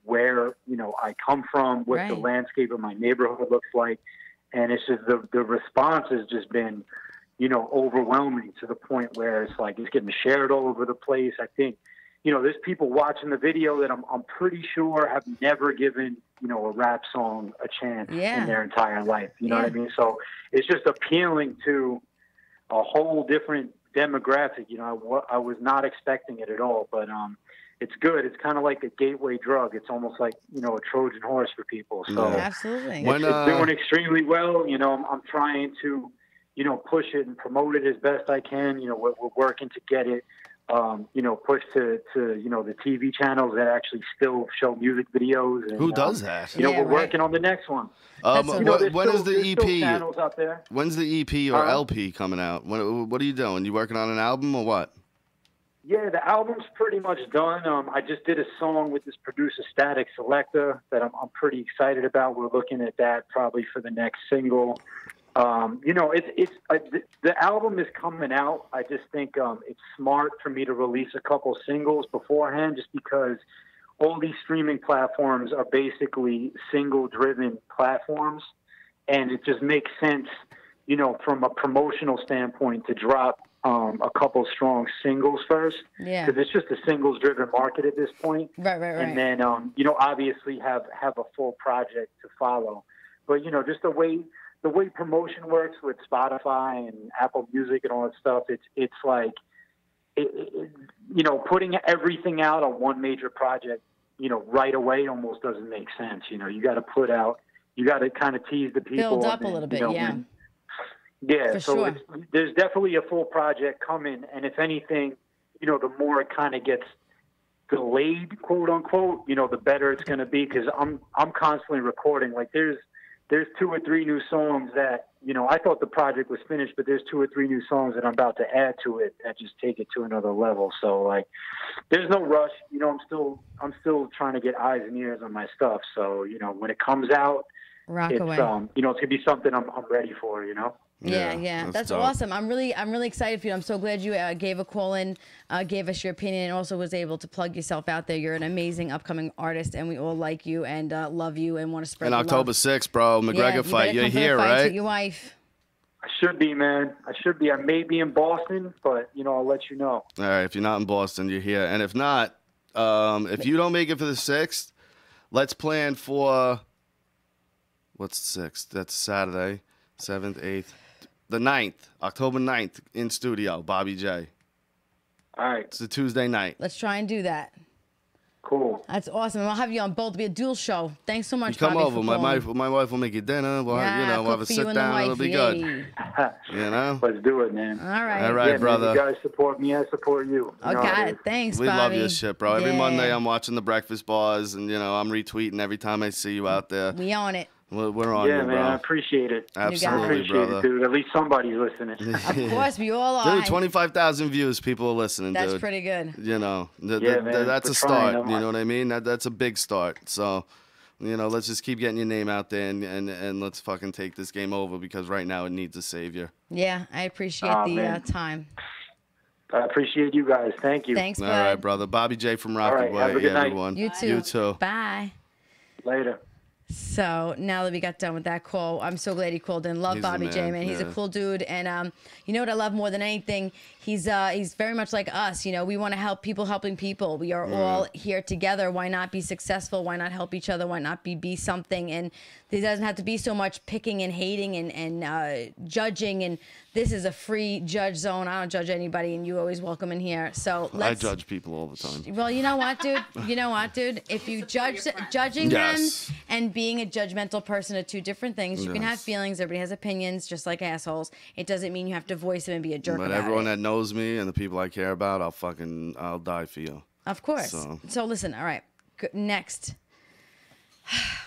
where I come from, what the landscape of my neighborhood looks like, and it's just the response has just been overwhelming to the point where it's like it's getting shared all over the place. I think there's people watching the video that I'm pretty sure have never given a rap song a chance in their entire life. You know what I mean? So it's just appealing to a whole different demographic. I was not expecting it at all, but it's good. It's kind of like a gateway drug. It's almost like a Trojan horse for people. So absolutely, it's doing extremely well. I'm trying to push it and promote it as best I can. We're working to get it. Push to the TV channels that actually still show music videos. And, who does that? We're working on the next one. When is the EP? Channels out there. When's the EP or LP coming out? What are you doing? You working on an album or what? Yeah, the album's pretty much done. I just did a song with this producer, Static Selector, that I'm pretty excited about. We're looking at that probably for the next single. You know, the album is coming out. I just think it's smart for me to release a couple singles beforehand, just because all these streaming platforms are basically single-driven platforms, and it just makes sense, you know, from a promotional standpoint to drop a couple strong singles first. Yeah. Because it's just a singles-driven market at this point. Right. And then, you know, obviously have a full project to follow. But, you know, just the way promotion works with Spotify and Apple Music and all that stuff, it's like, you know, putting everything out on one major project, you know, right away almost doesn't make sense. You know, you got to kind of tease the people. Build up a little bit, yeah. Yeah, For so sure. There's definitely a full project coming, and if anything, you know, the more it kind of gets delayed, quote unquote, you know, the better it's going to be, because I'm constantly recording. Like there's 2 or 3 new songs that, you know, I thought the project was finished, but there's 2 or 3 new songs that I'm about to add to it that just take it to another level. So like, there's no rush. You know, I'm still trying to get eyes and ears on my stuff. So, you know, when it comes out, Rock it's away. you know, it's gonna be something I'm ready for. You know. Yeah. That's dope. awesome. I'm really excited for you. I'm so glad you gave a call in, gave us your opinion, and also was able to plug yourself out there. You're an amazing upcoming artist, and we all like you and love you and want to spread And the October love. 6th, bro, McGregor fight. You're here, right? With your wife. I should be, man. I should be. I may be in Boston, but you know, I'll let you know. All right, if you're not in Boston, you're here. And if not, if you don't make it for the 6th, let's plan for, what's the 6th? That's Saturday, 7th, 8th. The 9th, October 9th, in studio, Bobby J. All right. It's a Tuesday night. Let's try and do that. Cool. That's awesome. I'll have you on both. It'll be a dual show. Thanks so much, You come Bobby, over. for My calling. wife will make you dinner. We'll, Yeah, you know, we'll have a cook for you sit and the down. It'll wife. be Yay. good. You know? Let's do it, man. All right. All right, Yeah, brother. Man, you guys support me. I support you. You know how it Okay. is. Thanks, We Bobby. love your shit, bro. Every Yeah. Monday I'm watching the breakfast bars, and, you know, I'm retweeting every time I see you out there. We own it. We're on Yeah, you, man. I bro. appreciate it. got it. Absolutely, Appreciate brother. it, dude. At least somebody's listening. Of course, we all are. Dude, 25,000 views, people are listening, That's dude. pretty good. You know, Yeah, man, that's we're a start. trying. You know what I mean? That's a big start. So, you know, let's just keep getting your name out there and let's fucking take this game over, because right now it needs a savior. Yeah, I appreciate Aw, the man. time. I appreciate you guys. Thank you. Thanks, All bud. right, brother. Bobby J from Rocky right, have a Way, good night. everyone. You too. You too. Bye. Later. So now that we got done with that call, I'm so glad he called in. Love He's the Bobby J, man, man. He's a yeah. cool dude, and you know what I love more than anything? He's very much like us. You know, we want to help people helping people. We are all here together. Why not be successful? Why not help each other? Why not be something? And there doesn't have to be so much picking and hating and judging. And this is a free judge zone. I don't judge anybody, and you always welcome in here. So I judge people all the time. Well, you know what, dude? If you judging Yes. them and being a judgmental person are two different things. You can have feelings. Everybody has opinions, just like assholes. It doesn't mean you have to voice them and be a jerk But about everyone it. that knows me and the people I care about, I'll die for you. Of course. So listen, all right. Next.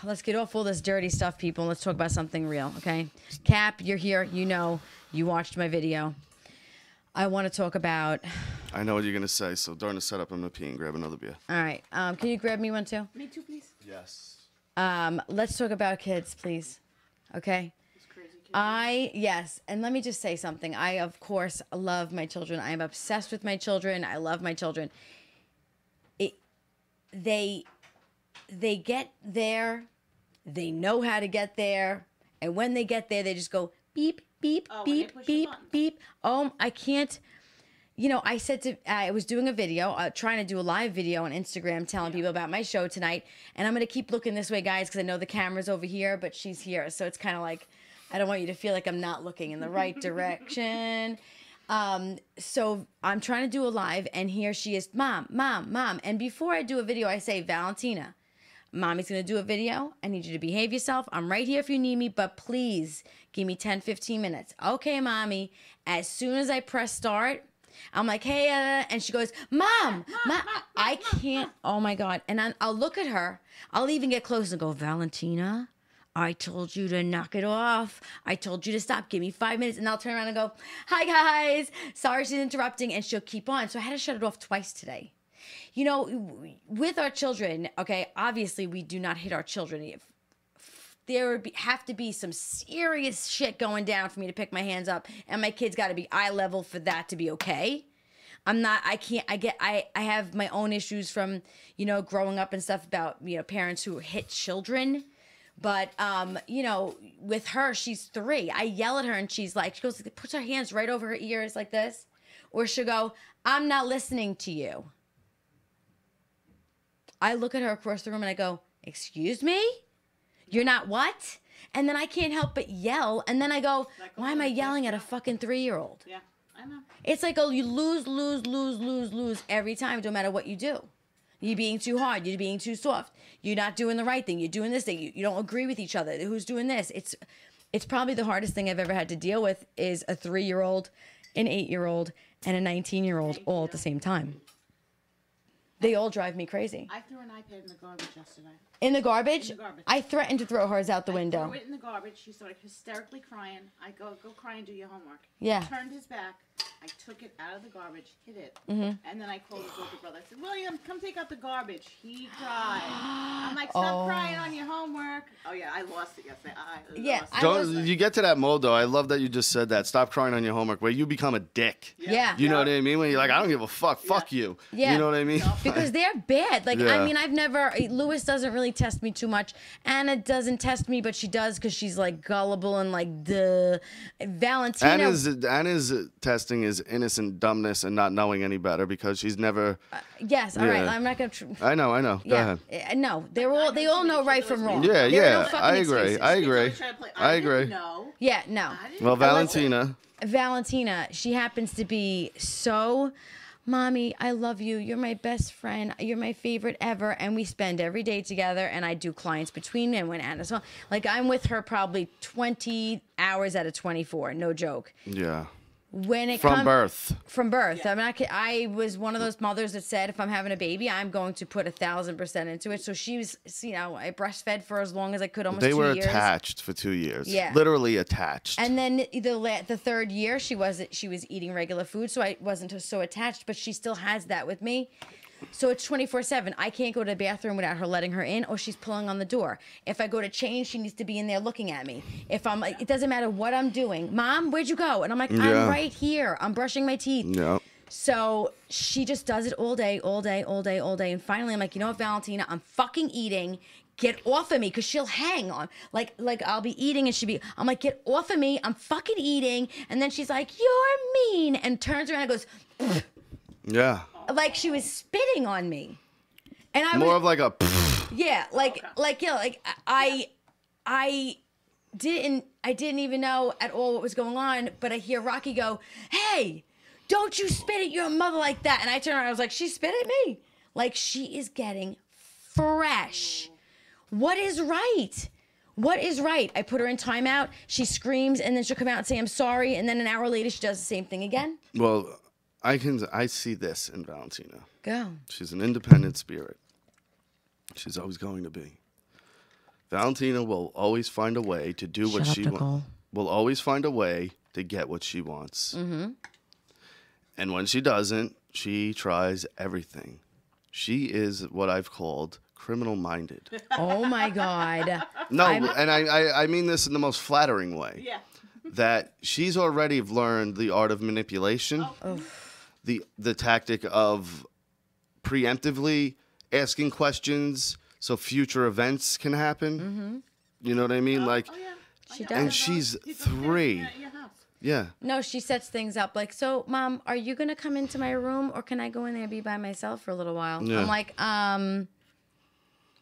Let's get off all this dirty stuff, people. Let's talk about something real, okay? Cap, you're here. You know. You watched my video. I want to talk about... I know what you're going to say, so during the setup, I'm going to pee and grab another beer. All right. Can you grab me one, too? Me too, please. Yes. Let's talk about kids, please. Okay? It's crazy. Yes, and let me just say something. I, of course, love my children. I am obsessed with my children. I love my children. They get there. They know how to get there. And when they get there, they just go beep, beep, Oh, beep, they push the beep, button. beep. I can't. You know, I was doing a video, trying to do a live video on Instagram telling people about my show tonight. And I'm going to keep looking this way, guys, because I know the camera's over here, but she's here. So it's kind of like, I don't want you to feel like I'm not looking in the right direction. So I'm trying to do a live, and here she is, Mom, Mom, Mom. And before I do a video, I say, Valentina, Mommy's going to do a video. I need you to behave yourself. I'm right here if you need me, but please give me 10, 15 minutes. Okay, Mommy. As soon as I press start, I'm like, hey, and she goes, Mom, I can't. Oh my God. And I'll look at her. I'll even get close and go, Valentina, I told you to knock it off. I told you to stop. Give me 5 minutes. And I'll turn around and go, hi, guys. Sorry she's interrupting. And she'll keep on. So I had to shut it off twice today. You know, with our children, okay, obviously we do not hit our children. There would have to be some serious shit going down for me to pick my hands up. And my kids got to be eye level for that to be okay. I have my own issues from, you know, growing up and stuff about, you know, parents who hit children. But, you know, with her, she's 3. I yell at her and she goes, puts her hands right over her ears like this. Or she'll go, I'm not listening to you. I look at her across the room and I go, excuse me? You're not what? And then I can't help but yell. And then I go, why am I yelling at a fucking 3-year-old? Yeah, I know. It's like, oh, you lose every time, no matter what you do. You're being too hard. You're being too soft. You're not doing the right thing. You're doing this thing. You don't agree with each other. Who's doing this? It's probably the hardest thing I've ever had to deal with is a 3-year-old, an 8-year-old, and a 19-year-old all at the same time. They all drive me crazy. I threw an iPad in the garbage yesterday. In the garbage? In the garbage. I threatened to throw hers out the window. I threw it in the garbage. She started hysterically crying. I go cry and do your homework. Yeah. He turned his back. I took it out of the garbage, hid it, and then I called his older brother. I said, William, come take out the garbage. He cried. I'm like, stop crying on your homework. Oh, yeah, I lost it yesterday. You get to that mode, though. I love that you just said that. Stop crying on your homework, where you become a dick. Yeah. You know what I mean? When you're like, I don't give a fuck. Fuck you. Yeah. You know what I mean? Because they're bad. Like, I mean, Lewis doesn't really test me too much. Anna doesn't test me, but she does because she's, like, gullible and, like, the Valentina. Anna's testing is innocent dumbness and not knowing any better because she's never. Yes, all right. I'm not gonna. I know. Go ahead. No, they all know right from wrong. Yeah, no I agree. I agree. Yeah, no. Well, Valentina, she happens to be so. Mommy, I love you. You're my best friend. You're my favorite ever. And we spend every day together. And I do clients between me and when Anna's home. Like, I'm with her probably 20 hours out of 24. No joke. Yeah. From birth. Yeah. I was one of those mothers that said, if I'm having a baby, I'm going to put 1,000% into it. So she was, you know, I breastfed for as long as I could, almost 2 years. They were attached for 2 years. Yeah. Literally attached. And then the third year, she was eating regular food, so I wasn't so attached, but she still has that with me. So it's 24/7. I can't go to the bathroom without her letting her in, or she's pulling on the door. If I go to change, she needs to be in there looking at me. If I'm like, it doesn't matter what I'm doing. Mom, where'd you go? And I'm like, I'm right here. I'm brushing my teeth. Yeah. So she just does it all day. And finally, I'm like, you know what, Valentina? I'm fucking eating. Get off of me, because she'll hang on. Like I'll be eating and I'm like, get off of me. I'm fucking eating. And then she's like, you're mean. And turns around and goes, yeah. Like she was spitting on me, and of like a. Yeah, I didn't even know at all what was going on, but I hear Rocky go, "Hey, don't you spit at your mother like that!" And I turned around, I was like, "She spit at me!" Like she is getting fresh. What is right? What is right? I put her in timeout. She screams, and then she'll come out and say, "I'm sorry," and then an hour later, she does the same thing again. Well. I see this in Valentina. Go. She's an independent spirit. She's always going to be. Valentina will always find a way to do what she wants. Will always find a way to get what she wants. Mm-hmm. And when she doesn't, she tries everything. She is what I've called criminal-minded. Oh my God. No, and I mean this in the most flattering way. Yeah. That she's already learned the art of manipulation. Oh. The tactic of preemptively asking questions so future events can happen. Mm-hmm. You know what I mean? She does. And she's 3. Yeah. No, she sets things up like, so, Mom, are you going to come into my room, or can I go in there and be by myself for a little while? Yeah. I'm like,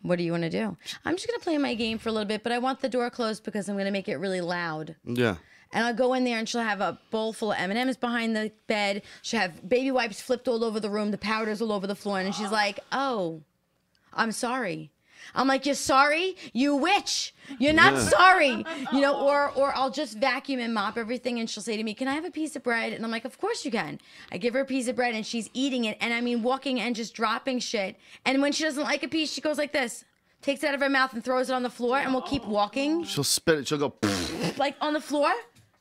what do you want to do? I'm just going to play my game for a little bit, but I want the door closed because I'm going to make it really loud. Yeah. And I'll go in there and she'll have a bowl full of M&Ms behind the bed. She'll have baby wipes flipped all over the room. The powder's all over the floor. And she's like, oh, I'm sorry. I'm like, you're sorry? You witch. You're not sorry. You know, or I'll just vacuum and mop everything. And she'll say to me, can I have a piece of bread? And I'm like, of course you can. I give her a piece of bread and she's eating it. And I mean, walking and just dropping shit. And when she doesn't like a piece, she goes like this. takes it out of her mouth and throws it on the floor, and we'll keep walking. She'll spit it. She'll go like on the floor.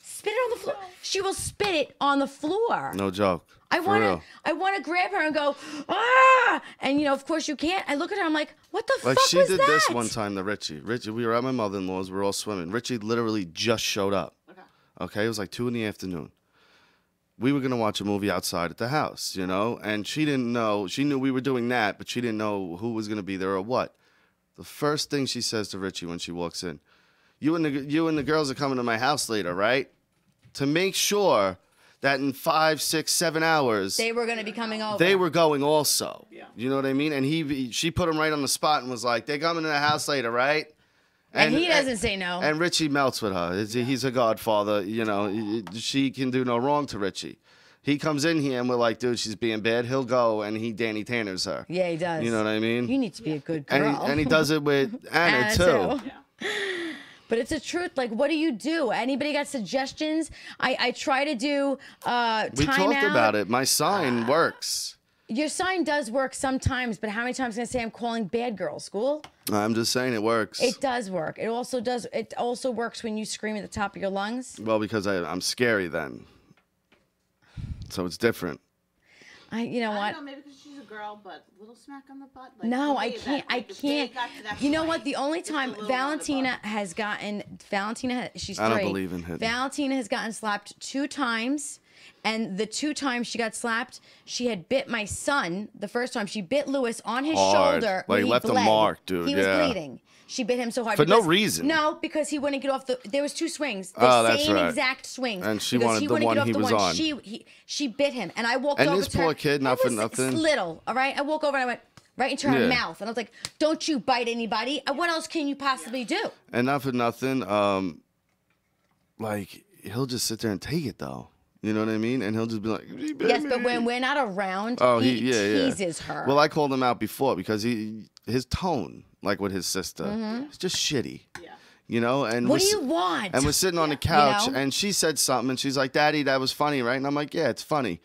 Spit it on the floor. She will spit it on the floor. No joke. I want to grab her and go, ah! And, you know, of course you can't. I look at her, I'm like, what the fuck was that? Like, she did this one time to Richie. We were at my mother-in-law's. We were all swimming. Richie literally just showed up. Okay? It was like 2 in the afternoon. We were going to watch a movie outside at the house, you know? And she didn't know. She knew we were doing that, but she didn't know who was going to be there or what. The first thing she says to Richie when she walks in, you and the girls are coming to my house later, right? To make sure that in 5, 6, 7 hours they were going to be coming over. They were going also. Yeah. You know what I mean? And she put him right on the spot and was like, "They're coming to the house later, right?" And he doesn't say no. And Richie melts with her. He's a godfather. You know, she can do no wrong to Richie. He comes in here and we're like, dude, she's being bad. He'll go and he Danny Tanners her. Yeah, he does. You know what I mean? You need to be a good girl. And he does it with Anna too. Yeah. But it's the truth. Like, what do you do? Anybody got suggestions? I try to do We time talked out. about it. My sign works. Your sign does work sometimes, but how many times can I say I'm calling bad girl school? I'm just saying it works. It does work. It also works when you scream at the top of your lungs. Well, because I'm scary then. So it's different. You know what? I don't know, maybe because she's a girl, but little smack on the butt. Like, No, to I me, can't. that, I like, if they can't. got to that You know point, what? The only it's a time little Valentina on the has gotten she's 3. I don't believe in hitting. Valentina has gotten slapped 2 times, and the 2 times she got slapped, she had bit my son. The first time she bit Lewis on his Hard. shoulder. Like, when he left a bled. mark, dude, He was yeah. bleeding. She bit him so hard For no reason. No, because he wouldn't get off there was 2 swings. The That's same right. exact swings. And she because wanted he the wouldn't one get off he the was one. on. She bit him, and I walked And over this to her. poor kid, not It for was nothing. Little, all right? I walk over and I went right into her Yeah. mouth. And I was like, don't you bite anybody. What else can you possibly do? And not for nothing, like, he'll just sit there and take it, though. You know what I mean? And he'll just be like, "He bit Yes, me." but when we're not around, Oh, he yeah. teases her. Well, I called him out before because his tone, like with his sister, it's just shitty. Yeah. You know? And what do you want? And we're sitting on the couch, You know? and she said something, and she's like, "Daddy, that was funny, right?" And I'm like, "Yeah, it's funny."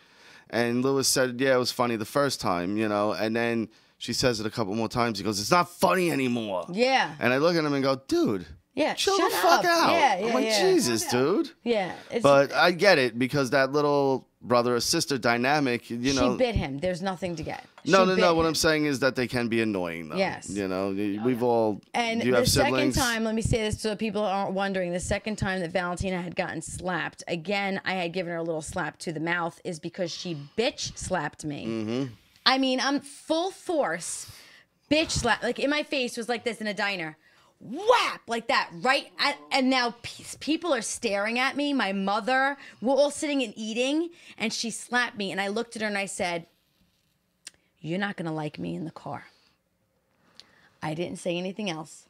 And Lewis said, "Yeah, it was funny the first time, you know." And then she says it a couple more times. He goes, "It's not funny anymore." Yeah. And I look at him and go, "Dude, Yeah, chill shut the fuck up. out." Yeah, I'm like, yeah. Jesus, dude. Yeah. But I get it because that little brother or sister dynamic, you know. She bit him. There's nothing to get. No. She bit What him. I'm saying is that they can be annoying, though. Yes. You know, we've all. And do you the have siblings? second time, let me say this so people aren't wondering, the second time that Valentina had gotten slapped, again, I had given her a little slap to the mouth, is because she bitch slapped me. Mm-hmm. I mean, I'm full force bitch slap. Like, in my face was like this in a diner. Whap! Like that, right? And now people are staring at me. My mother, we're all sitting and eating, and she slapped me. And I looked at her and I said, "You're not going to like me in the car." I didn't say anything else.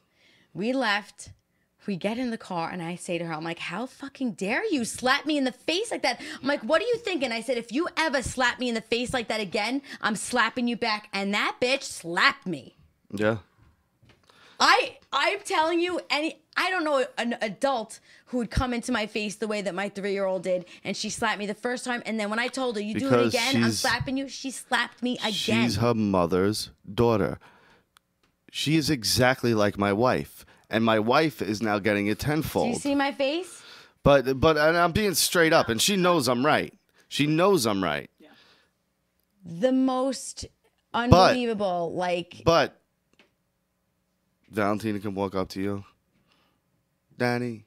We left. We get in the car, and I say to her, I'm like, "How fucking dare you slap me in the face like that?" I'm like, "What are you thinking?" I said, "If you ever slap me in the face like that again, I'm slapping you back." And that bitch slapped me. Yeah. I'm telling you, I don't know an adult who would come into my face the way that my 3-year-old did, and she slapped me the first time, and then when I told her, "You do it Because again, I'm slapping you," she slapped me again. She's her mother's daughter. She is exactly like my wife, and my wife is now getting it tenfold. Do you see my face? But and I'm being straight up, and she knows I'm right. She knows I'm right. The most unbelievable, But Valentina can walk up to you, "Daddy,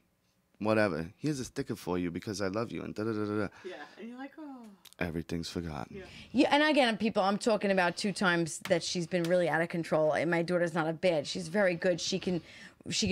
whatever. Here's a sticker for you because I love you," and da da da da. Yeah. And you're like, oh. Everything's forgotten. Yeah, and again, people, I'm talking about 2 times that she's been really out of control. And my daughter's not a bitch. She's very good. She can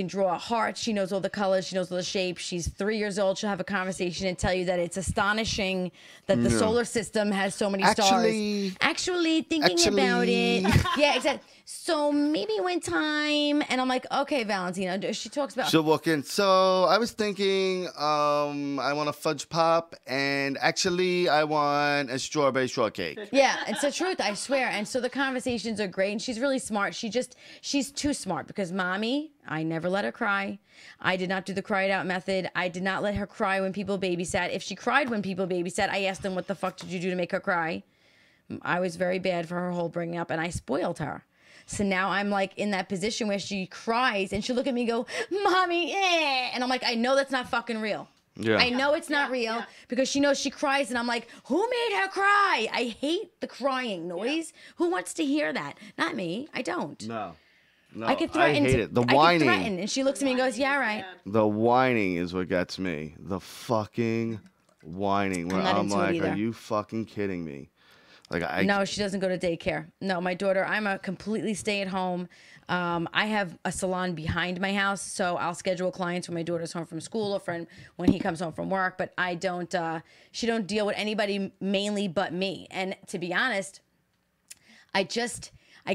draw a heart. She knows all the colors. She knows all the shapes. She's 3 years old. She'll have a conversation and tell you that it's astonishing that the solar system has so many stars. Actually thinking about it. Yeah, exactly. So maybe one time, and I'm like, "Okay, Valentina." She talks about. She'll walk in. "So I was thinking, I want a fudge pop, and actually I want a strawberry shortcake." Yeah, it's the truth, I swear. And so the conversations are great, and she's really smart. She's too smart because mommy, I never let her cry. I did not do the cry it out method. I did not let her cry when people babysat. If she cried when people babysat, I asked them, "What the fuck did you do to make her cry?" I was very bad for her whole bringing up, and I spoiled her. So now I'm like in that position where she cries and she'll look at me and go, Mommy, eh. And I'm like, I know that's not fucking real. Yeah. I know it's not real because she knows she cries and I'm like, who made her cry? I hate the crying noise. Who wants to hear that? Not me. I don't. No. No, I could threaten. I hate it. The I could whining. threaten, and she looks at me and goes, "Yeah, right." The whining is what gets me. The fucking whining. Where I'm like, are you fucking kidding me? Like No, she doesn't go to daycare. No, my daughter. I'm a completely stay-at-home. I have a salon behind my house, so I'll schedule clients when my daughter's home from school or when he comes home from work. But I don't. She don't deal with anybody mainly but me. And to be honest, I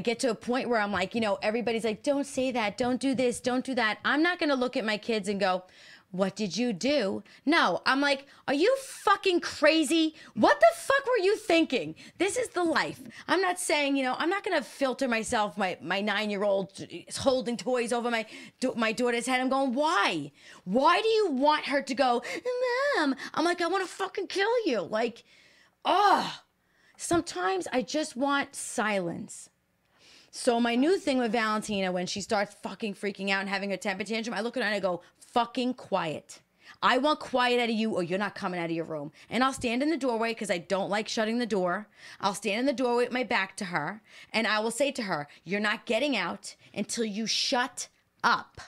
get to a point where I'm like, everybody's like, don't say that, don't do this, don't do that. I'm not going to look at my kids and go, what did you do? No, I'm like, are you fucking crazy? What the fuck were you thinking? This is the life. I'm not saying, I'm not going to filter myself. My 9-year-old is holding toys over my daughter's head. I'm going, why? Why do you want her to go, Mom? I'm like, I want to fucking kill you. Like, sometimes I just want silence. So my new thing with Valentina, when she starts fucking freaking out and having her temper tantrum, I look at her and I go, fucking quiet. I want quiet out of you or you're not coming out of your room. And I'll stand in the doorway because I don't like shutting the door. I'll stand in the doorway with my back to her and I will say to her, you're not getting out until you shut up.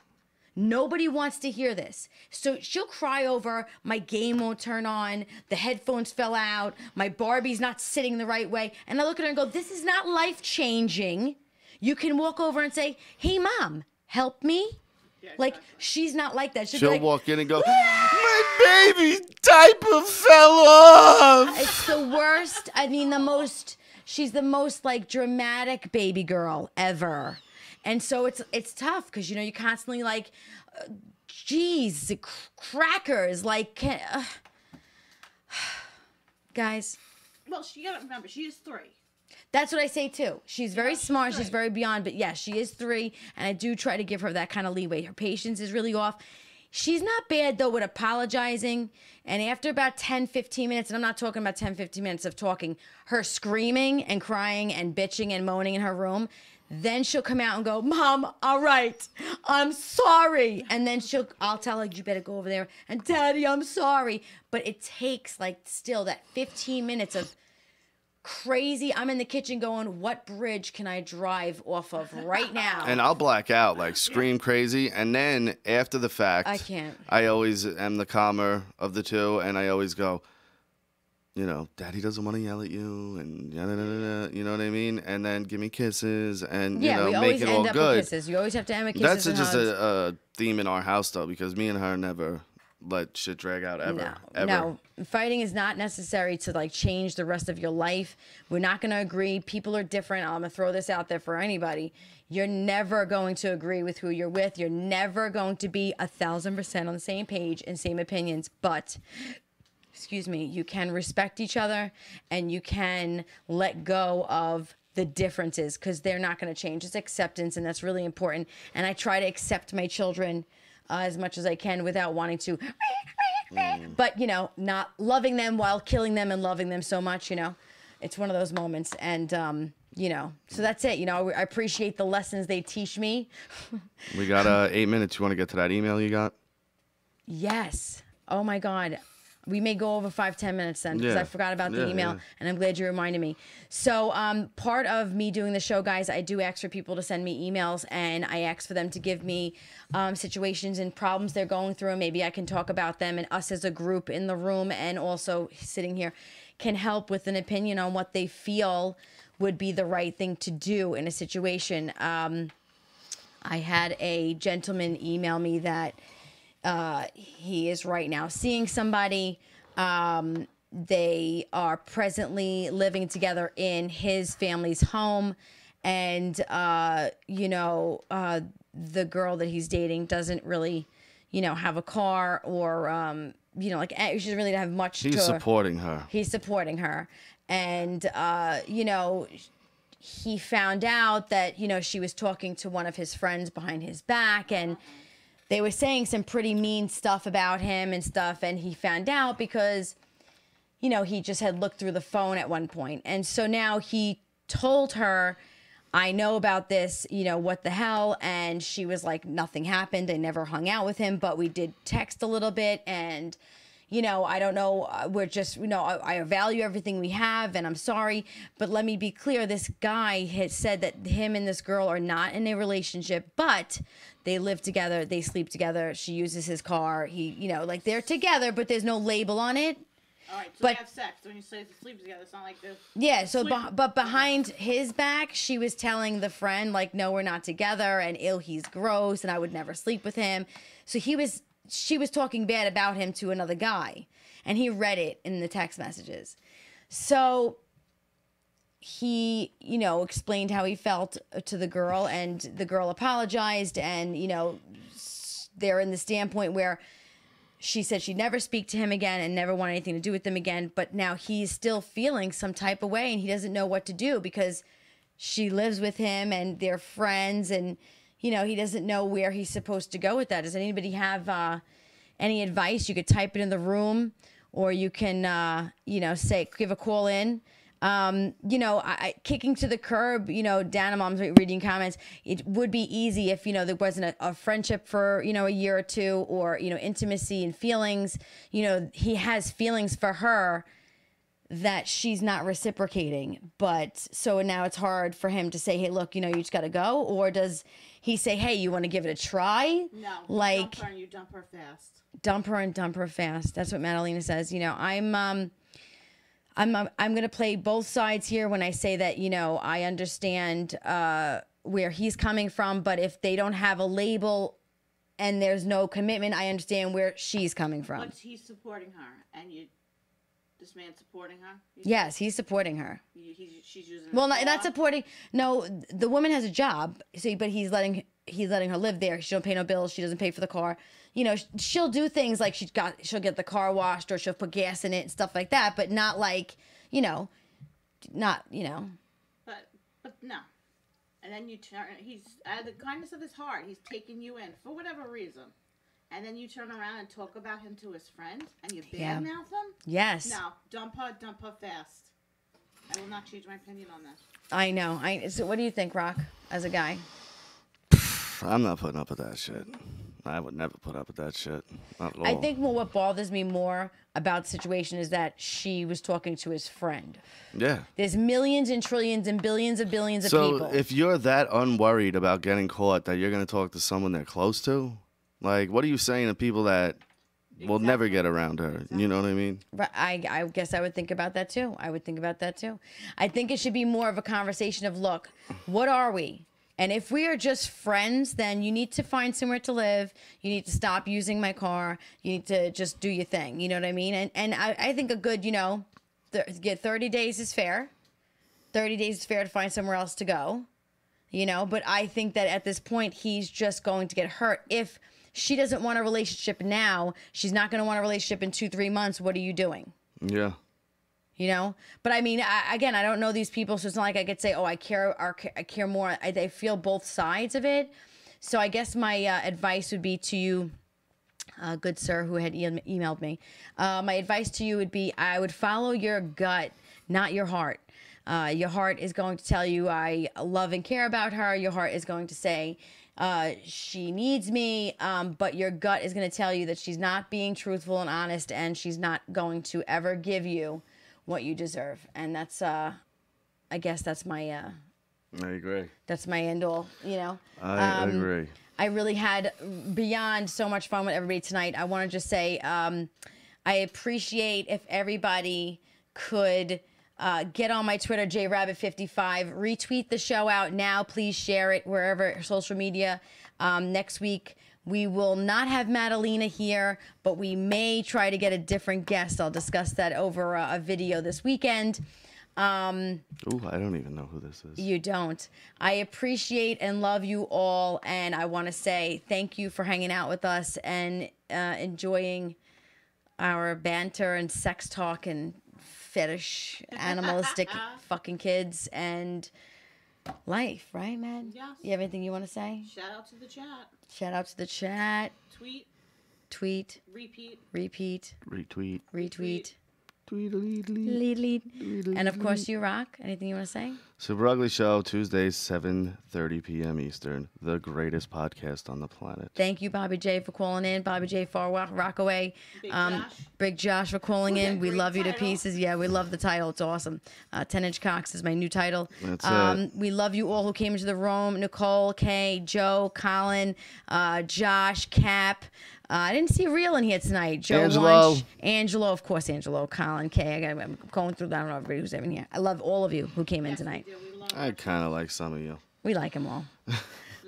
Nobody wants to hear this. So she'll cry over, my game won't turn on, the headphones fell out, my Barbie's not sitting the right way. And I look at her and go, this is not life-changing. You can walk over and say, hey, Mom, help me. Yeah, like, she's not like that. She'll like, walk in and go, my baby's diaper fell off. It's the worst. I mean, she's the most, like, dramatic baby girl ever. And so it's tough because, you're constantly like, geez, crackers. Like, guys. Well, you got to remember, she is 3. That's what I say too. She's very smart. She's very beyond. But yes, she is 3. And I do try to give her that kind of leeway. Her patience is really off. She's not bad, though, with apologizing. And after about 10, 15 minutes, and I'm not talking about 10, 15 minutes of talking, her screaming and crying and bitching and moaning in her room, then she'll come out and go, Mom, all right, I'm sorry. And then I'll tell her, you better go over there. And Daddy, I'm sorry. But it takes, like, still that 15 minutes of crazy. I'm in the kitchen going, what bridge can I drive off of right now? And I'll black out, like scream crazy. And then after the fact, I can't. I always am the calmer of the two. And I always go, Daddy doesn't want to yell at you. And you know what I mean? And then give me kisses and, we make always it end all up good. With kisses. You always have to end with kisses. That's just a theme in our house, though, because me and her never let shit drag out ever. No, fighting is not necessary to like change the rest of your life. We're not going to agree. People are different. I'm going to throw this out there for anybody. You're never going to agree with who you're with. You're never going to be 1,000% on the same page and same opinions. But, excuse me, you can respect each other and you can let go of the differences because they're not going to change. It's acceptance, and that's really important. And I try to accept my children as much as I can without wanting to, but, not loving them while killing them and loving them so much, it's one of those moments. And, so that's it. I appreciate the lessons they teach me. We got 8 minutes. You want to get to that email you got? Yes. Oh my God. We may go over 5-10 minutes then because I forgot about the email and I'm glad you reminded me. So part of me doing the show, guys, I do ask for people to send me emails and I ask for them to give me situations and problems they're going through. Maybe I can talk about them, and us as a group in the room and also sitting here can help with an opinion on what they feel would be the right thing to do in a situation. I had a gentleman email me that he is right now seeing somebody. They are presently living together in his family's home. And, the girl that he's dating doesn't really, have a car or, she doesn't really have much. He's supporting her. He's supporting her. And, he found out that, she was talking to one of his friends behind his back, and they were saying some pretty mean stuff about him and stuff, and he found out because, he just had looked through the phone at one point. And so now he told her, I know about this, you know, what the hell? And she was like, nothing happened. I never hung out with him, but we did text a little bit. And, you know, I don't know. We're just, you know, I value everything we have and I'm sorry. But let me be clear. This guy has said that him and this girl are not in a relationship, but they live together. They sleep together. She uses his car. He, you know, like they're together, but there's no label on it. All right, so they have sex. When you say they sleep together, it's not like they're... Yeah, so, but behind his back, she was telling the friend, like, no, we're not together, and he's gross, and I would never sleep with him. So she was talking bad about him to another guy, and he read it in the text messages. So he, you know, explained how he felt to the girl, and the girl apologized, and, you know, they're in the standpoint where she said she'd never speak to him again and never want anything to do with him again. But now he's still feeling some type of way and he doesn't know what to do because she lives with him and they're friends. And, you know, he doesn't know where he's supposed to go with that. Does anybody have any advice? You could type it in the room or you can, you know, give a call in. You know, kicking to the curb, you know, Dana Mom's reading comments. It would be easy if, you know, there wasn't a friendship for, you know, a year or two or, you know, intimacy and feelings. You know, he has feelings for her that she's not reciprocating. But so now it's hard for him to say, hey, look, you know, you just got to go. Or does he say, hey, you want to give it a try? No. Like, dump her and you dump her fast. Dump her and dump her fast. That's what Madalena says. You know, I'm going to play both sides here when I say that, you know, I understand where he's coming from, but if they don't have a label and there's no commitment, I understand where she's coming from. But he's supporting her, and this man's supporting her? Yes, he's supporting her. She's using Well, not supporting. No, the woman has a job, but he's letting her live there. She don't pay no bills. She doesn't pay for the car. You know, she'll do things like she'll get the car washed or she'll put gas in it and stuff like that, but not like, you know, not, you know. But no. And then you turn, he's out of the kindness of his heart, he's taking you in for whatever reason. And then you turn around and talk about him to his friend and you badmouth him? Yes. No, dump her fast. I will not change my opinion on that. I know. So what do you think, Rock, as a guy? I'm not putting up with that shit. I would never put up with that shit. Not at all. I think what bothers me more about the situation is that she was talking to his friend. Yeah. There's millions and trillions and billions of billions of people. So if you're that unworried about getting caught that you're going to talk to someone they're close to, like, what are you saying to people that will never get around her? Exactly. You know what I mean? But I guess I would think about that too. I think it should be more of a conversation of, look, what are we? And if we are just friends, then you need to find somewhere to live. You need to stop using my car. You need to just do your thing. You know what I mean? And I think a good, you know, get 30 days is fair. 30 days is fair to find somewhere else to go. You know, but I think that at this point, he's just going to get hurt. If she doesn't want a relationship now, she's not going to want a relationship in 2-3 months. What are you doing? Yeah. You know, but I mean, I don't know these people, so it's not like I could say, oh, I care more. I feel both sides of it. So I guess my advice would be to you, good sir, who had emailed me. My advice to you would be, I would follow your gut, not your heart. Your heart is going to tell you I love and care about her. Your heart is going to say she needs me, but your gut is going to tell you that she's not being truthful and honest, and she's not going to ever give you what you deserve. And that's I guess that's my I agree. That's my end all, you know. I agree. I really had beyond so much fun with everybody tonight. I want to just say I appreciate if everybody could get on my Twitter, Jrabbit55, retweet the show out now. Please share it wherever social media. Next week we will not have Madalena here, but we may try to get a different guest. I'll discuss that over a video this weekend. Ooh, I don't even know who this is. You don't. I appreciate and love you all, and I want to say thank you for hanging out with us and enjoying our banter and sex talk and fetish, animalistic fucking kids and life, right, man? Yes. You have anything you want to say? Shout out to the chat. Shout out to the chat. Tweet. Repeat. Retweet. Retweet. Lead. And of course, you rock. Anything you want to say? Super Ugly Show, Tuesdays, 7:30 p.m. Eastern. The greatest podcast on the planet. Thank you, Bobby J, for calling in. Bobby J, Far Rockaway. Big Josh for calling in. We love you to pieces. Yeah, we love the title. It's awesome. 10-inch Cocks is my new title. That's it. We love you all who came into the room. Nicole, Kay, Joe, Colin, Josh, Cap. I didn't see Real in here tonight. Joe Angelo. Wunsch, Angelo, of course, Angelo, Colin, Kay. I'm going through that. I don't know everybody who's in here. I love all of you who came in tonight. I kind of like some of you. We like them all.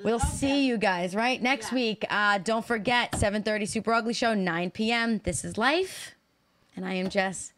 We'll see you guys, right? Next week. Don't forget, 7:30 Super Ugly Show, 9 p.m. This is Life. And I am Jess.